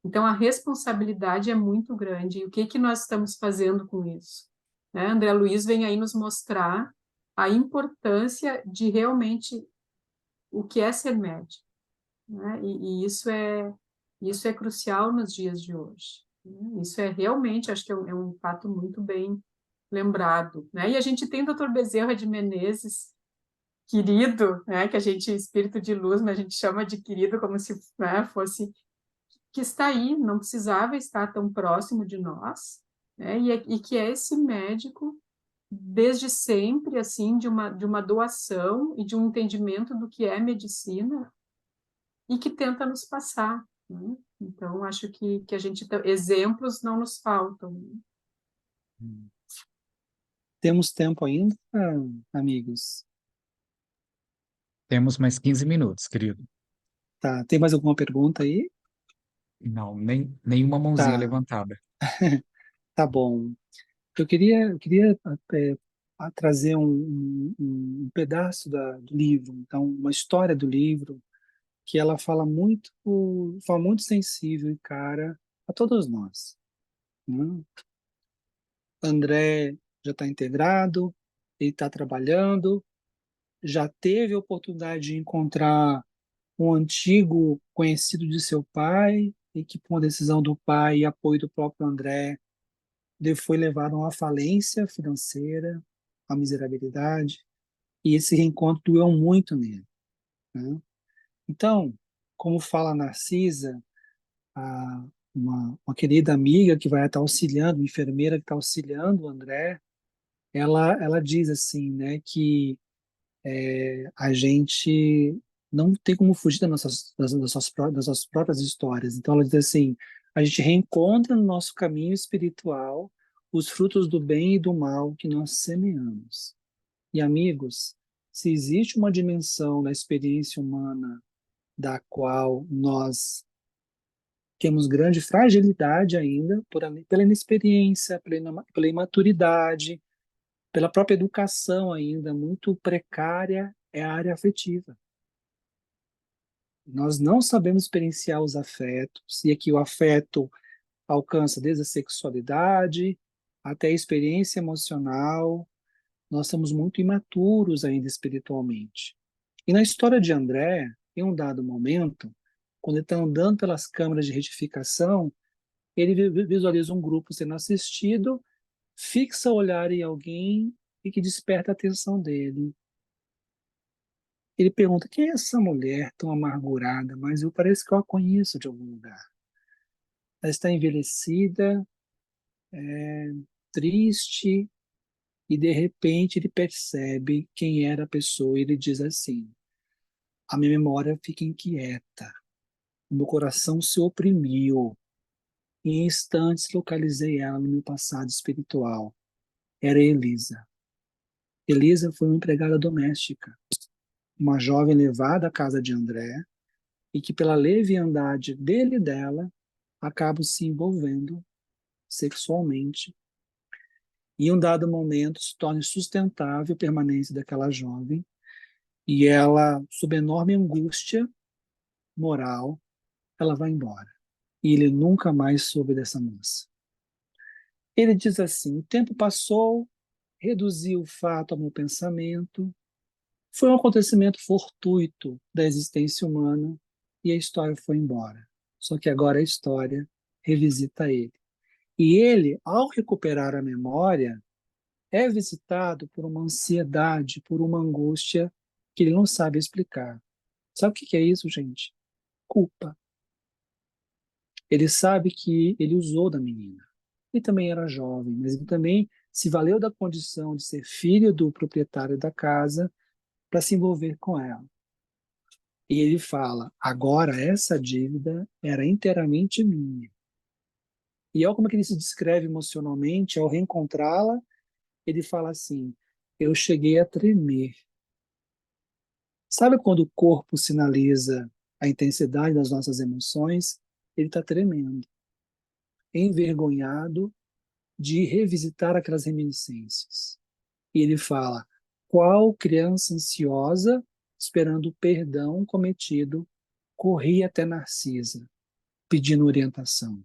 Então, a responsabilidade é muito grande. E o que nós estamos fazendo com isso? Né? André Luiz vem aí nos mostrar a importância de realmente o que é ser médico, né? E isso é crucial nos dias de hoje, né? Isso é realmente, acho que é um fato muito bem lembrado, né? E a gente tem o Dr. Bezerra de Menezes, querido, né? Que a gente, espírito de luz, mas a gente chama de querido como se, né, fosse, que está aí, não precisava estar tão próximo de nós, né? E que é esse médico desde sempre, assim, de uma doação e de um entendimento do que é medicina e que tenta nos passar, né? Então, acho que a gente, exemplos não nos faltam, né? Temos tempo ainda, amigos? Temos mais 15 minutos, querido. Tá, tem mais alguma pergunta aí? Não, nenhuma mãozinha Tá, levantada. tá bom. Eu queria trazer um pedaço do livro, então, uma história do livro, que ela fala muito sensível e cara a todos nós, né? André já está integrado, ele está trabalhando, já teve a oportunidade de encontrar um antigo conhecido de seu pai, e que, por uma decisão do pai e apoio do próprio André, ele foi levado a uma falência financeira, a miserabilidade, e esse reencontro doeu muito nele, né? Então, como fala a Narcisa, uma querida amiga que vai estar auxiliando, uma enfermeira que está auxiliando o André, ela diz assim, né, que a gente não tem como fugir das nossas próprias histórias. Então, ela diz assim, a gente reencontra no nosso caminho espiritual os frutos do bem e do mal que nós semeamos. E, amigos, se existe uma dimensão da experiência humana da qual nós temos grande fragilidade ainda, pela inexperiência, pela imaturidade, pela própria educação ainda muito precária, é a área afetiva. Nós não sabemos experienciar os afetos, e aqui o afeto alcança desde a sexualidade até a experiência emocional. Nós somos muito imaturos ainda espiritualmente. E na história de André, em um dado momento, quando ele está andando pelas câmaras de retificação, ele visualiza um grupo sendo assistido, fixa o olhar em alguém e que desperta a atenção dele. Ele pergunta, quem é essa mulher tão amargurada? Mas eu parece que eu a conheço de algum lugar. Ela está envelhecida, triste, e de repente ele percebe quem era a pessoa e ele diz assim, a minha memória fica inquieta, o meu coração se oprimiu, e em instantes localizei ela no meu passado espiritual. Era Elisa. Elisa foi uma empregada doméstica, uma jovem levada à casa de André, e que pela leviandade dele e dela, acaba se envolvendo sexualmente. E em um dado momento se torna insustentável a permanência daquela jovem, e ela, sob enorme angústia moral, ela vai embora. E ele nunca mais soube dessa moça. Ele diz assim, o tempo passou, reduzi o fato ao meu pensamento, foi um acontecimento fortuito da existência humana e a história foi embora. Só que agora a história revisita ele. E ele, ao recuperar a memória, é visitado por uma ansiedade, por uma angústia que ele não sabe explicar. Sabe o que é isso, gente? Culpa. Ele sabe que ele usou da menina. Ele também era jovem, mas ele também se valeu da condição de ser filho do proprietário da casa para se envolver com ela. E ele fala, agora essa dívida era inteiramente minha. E olha como que ele se descreve emocionalmente ao reencontrá-la. Ele fala assim, eu cheguei a tremer. Sabe quando o corpo sinaliza a intensidade das nossas emoções? Ele está tremendo, envergonhado de revisitar aquelas reminiscências. E ele fala, qual criança ansiosa esperando o perdão cometido, corria até Narcisa, pedindo orientação.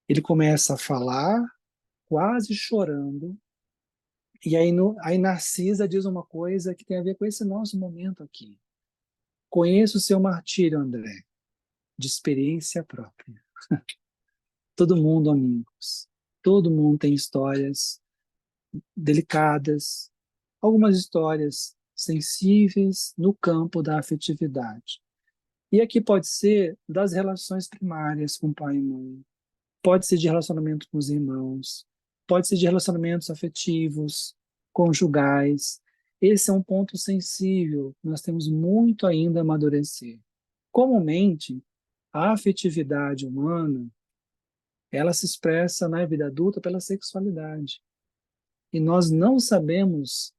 Ele começa a falar, quase chorando, e aí Narcisa diz uma coisa que tem a ver com esse nosso momento aqui. Conheço o seu martírio, André, de experiência própria. Todo mundo, amigos, todo mundo tem histórias delicadas, algumas histórias sensíveis no campo da afetividade. E aqui pode ser das relações primárias com pai e mãe, pode ser de relacionamento com os irmãos, pode ser de relacionamentos afetivos, conjugais. Esse é um ponto sensível, nós temos muito ainda a amadurecer. Comumente, a afetividade humana, ela se expressa na vida adulta pela sexualidade. E nós não sabemos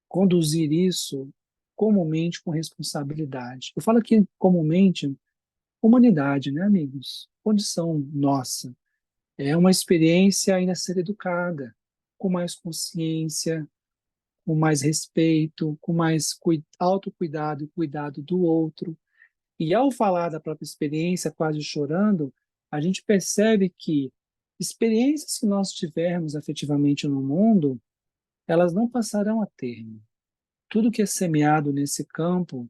conduzir isso comumente com responsabilidade. Eu falo aqui comumente, humanidade, né, amigos? Condição nossa. É uma experiência ainda a ser educada, com mais consciência, com mais respeito, com mais autocuidado e cuidado do outro. E ao falar da própria experiência, quase chorando, a gente percebe que experiências que nós tivermos afetivamente no mundo, elas não passarão a termo. Tudo que é semeado nesse campo,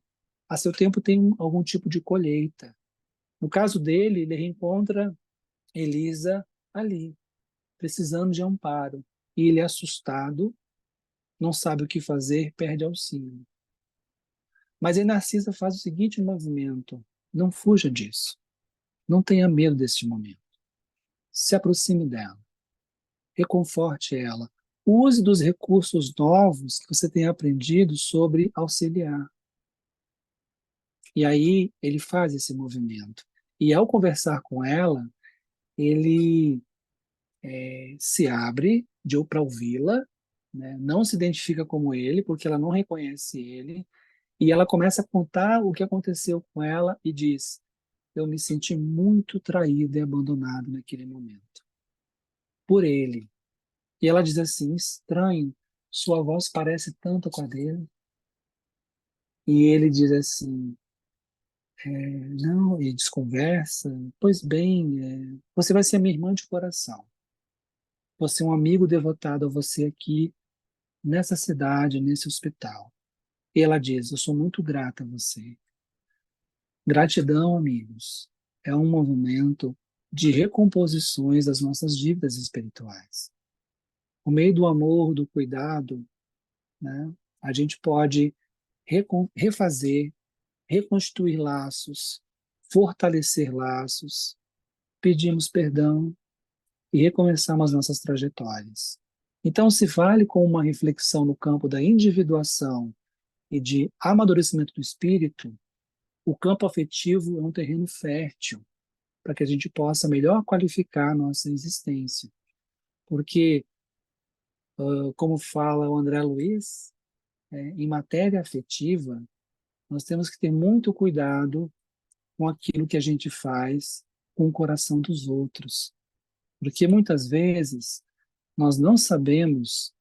a seu tempo tem algum tipo de colheita. No caso dele, ele reencontra Elisa ali, precisando de amparo. E ele, assustado, não sabe o que fazer, perde auxílio. Mas aí Narcisa faz o seguinte movimento: não fuja disso. Não tenha medo deste momento. Se aproxime dela. Reconforte ela. Use dos recursos novos que você tem aprendido sobre auxiliar. E aí ele faz esse movimento. E ao conversar com ela, ele se abre para ouvi-la, né? Não se identifica como ele, porque ela não reconhece ele, e ela começa a contar o que aconteceu com ela e diz: eu me senti muito traída e abandonada naquele momento, por ele. E ela diz assim: estranho, sua voz parece tanto com a dele. E ele diz assim: não, e desconversa, pois bem, você vai ser minha irmã de coração. Você é um amigo devotado a você aqui, nessa cidade, nesse hospital. E ela diz: eu sou muito grata a você. Gratidão, amigos, é um movimento de recomposições das nossas dívidas espirituais. Por meio do amor, do cuidado, né, a gente pode refazer, reconstituir laços, fortalecer laços, pedimos perdão e recomeçamos nossas trajetórias. Então, se vale com uma reflexão no campo da individuação e de amadurecimento do espírito, o campo afetivo é um terreno fértil para que a gente possa melhor qualificar a nossa existência. Porque, como fala o André Luiz, em matéria afetiva, nós temos que ter muito cuidado com aquilo que a gente faz com o coração dos outros. Porque muitas vezes nós não sabemos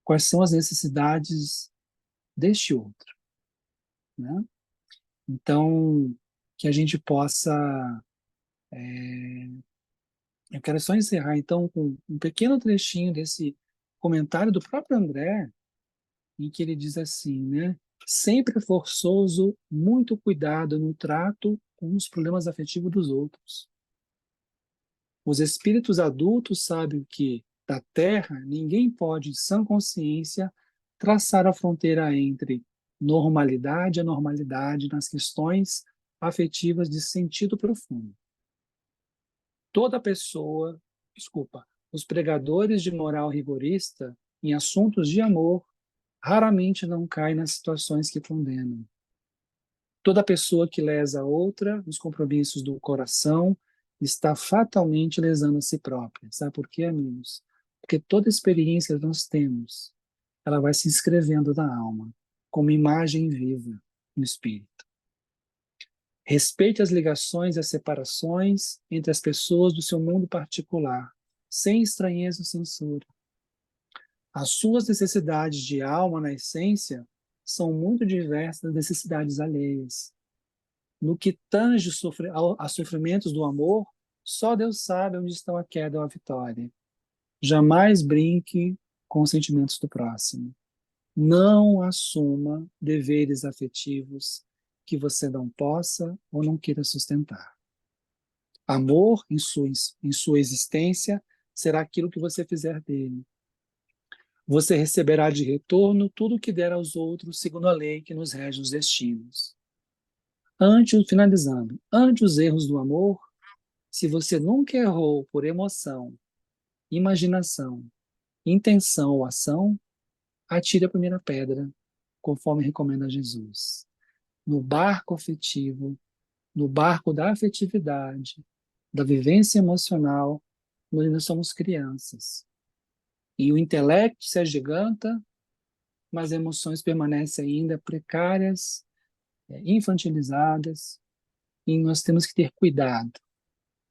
quais são as necessidades deste outro, né? Então, que a gente possa... Eu quero só encerrar, então, com um pequeno trechinho desse comentário do próprio André, em que ele diz assim, né? Sempre é forçoso muito cuidado no trato com os problemas afetivos dos outros. Os espíritos adultos sabem que, da Terra, ninguém pode, em sã consciência, traçar a fronteira entre normalidade e anormalidade nas questões afetivas de sentido profundo. Os pregadores de moral rigorista em assuntos de amor raramente não caem nas situações que condenam. Toda pessoa que lesa a outra nos compromissos do coração está fatalmente lesando a si própria. Sabe por quê, amigos? Porque toda experiência que nós temos, ela vai se inscrevendo na alma, como imagem viva no espírito. Respeite as ligações e as separações entre as pessoas do seu mundo particular, sem estranheza ou censura. As suas necessidades de alma, na essência, são muito diversas das necessidades alheias. No que tange a sofrimentos do amor, só Deus sabe onde estão a queda ou a vitória. Jamais brinque com os sentimentos do próximo. Não assuma deveres afetivos que você não possa ou não queira sustentar. Amor, em sua existência, será aquilo que você fizer dele. Você receberá de retorno tudo o que der aos outros, segundo a lei que nos rege os destinos. Finalizando, ante os erros do amor, se você nunca errou por emoção, imaginação, intenção ou ação, atire a primeira pedra, conforme recomenda Jesus. No barco afetivo, no barco da afetividade, da vivência emocional, nós ainda somos crianças. E o intelecto se agiganta, mas as emoções permanecem ainda precárias, infantilizadas, e nós temos que ter cuidado.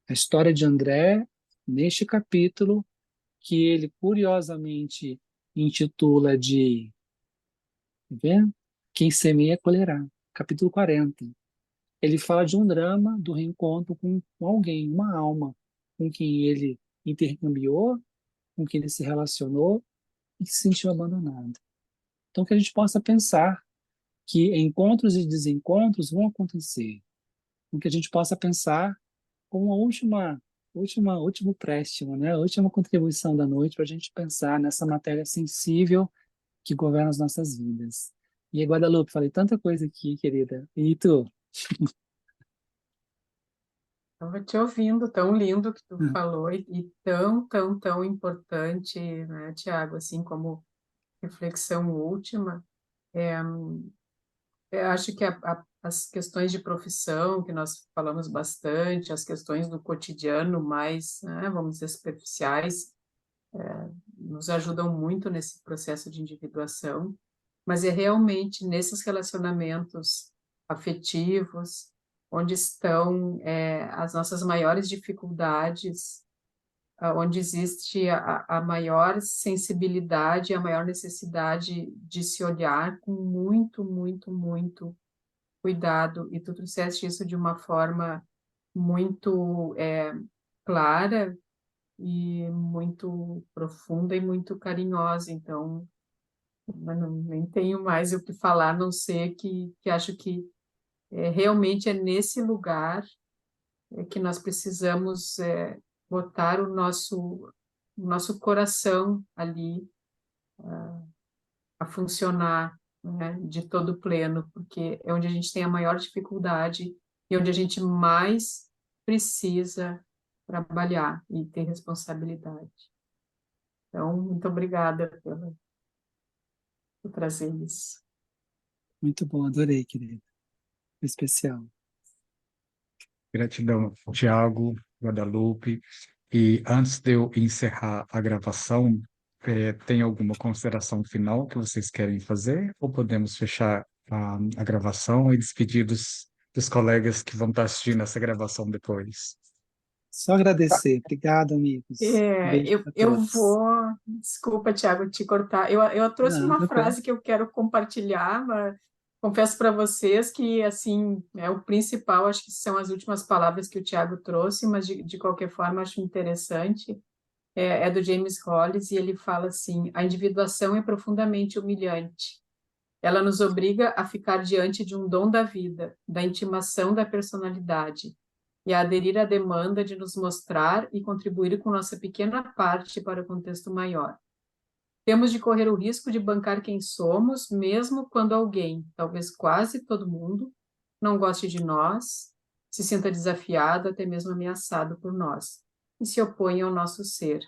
A história de André, neste capítulo, que ele curiosamente intitula de Quem semeia colherá, capítulo 40. Ele fala de um drama do reencontro com alguém, uma alma, com quem ele intercambiou, com quem ele se relacionou e que se sentiu abandonado. Então, que a gente possa pensar que encontros e desencontros vão acontecer, que a gente possa pensar como a último préstimo, né? A última contribuição da noite para a gente pensar nessa matéria sensível que governa as nossas vidas. E aí, Guadalupe, falei tanta coisa aqui, querida. E tu? Estava te ouvindo, tão lindo que tu falou e tão, tão, tão importante, né, Tiago, assim como reflexão última. Eu acho que as questões de profissão, que nós falamos bastante, as questões do cotidiano mais, né, vamos dizer, superficiais, nos ajudam muito nesse processo de individuação, mas é realmente nesses relacionamentos afetivos onde estão as nossas maiores dificuldades, onde existe a maior sensibilidade, a maior necessidade de se olhar com muito, muito, muito cuidado. E tu trouxeste isso de uma forma muito clara e muito profunda e muito carinhosa. Então, eu nem tenho mais o que falar, a não ser que acho que realmente é nesse lugar que nós precisamos botar o nosso coração ali a funcionar, né, de todo pleno, porque é onde a gente tem a maior dificuldade e onde a gente mais precisa trabalhar e ter responsabilidade. Então, muito obrigada por trazer isso. Muito bom, adorei, querida. Especial. Gratidão, Tiago, Guadalupe. E antes de eu encerrar a gravação, tem alguma consideração final que vocês querem fazer? Ou podemos fechar a gravação e despedir dos colegas que vão estar assistindo essa gravação depois? Só agradecer. Obrigado, amigos. Beijo para Eu todos. vou, desculpa, Tiago, te cortar. Eu trouxe Não, uma tranquilo. frase que eu quero compartilhar, mas confesso para vocês que, assim, é o principal, acho que são as últimas palavras que o Tiago trouxe, mas de qualquer forma acho interessante. É do James Hollis e ele fala assim: a individuação é profundamente humilhante. Ela nos obriga a ficar diante de um dom da vida, da intimação da personalidade, e a aderir à demanda de nos mostrar e contribuir com nossa pequena parte para o contexto maior. Temos de correr o risco de bancar quem somos, mesmo quando alguém, talvez quase todo mundo, não goste de nós, se sinta desafiado, até mesmo ameaçado por nós, e se oponha ao nosso ser.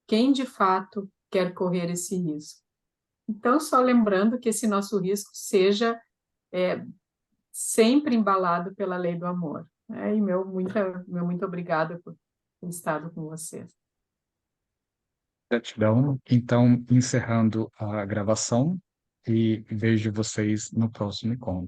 Quem, de fato, quer correr esse risco? Então, só lembrando que esse nosso risco seja sempre embalado pela lei do amor. E meu muito obrigada por ter estado com vocês. Gratidão. Então, encerrando a gravação e vejo vocês no próximo encontro.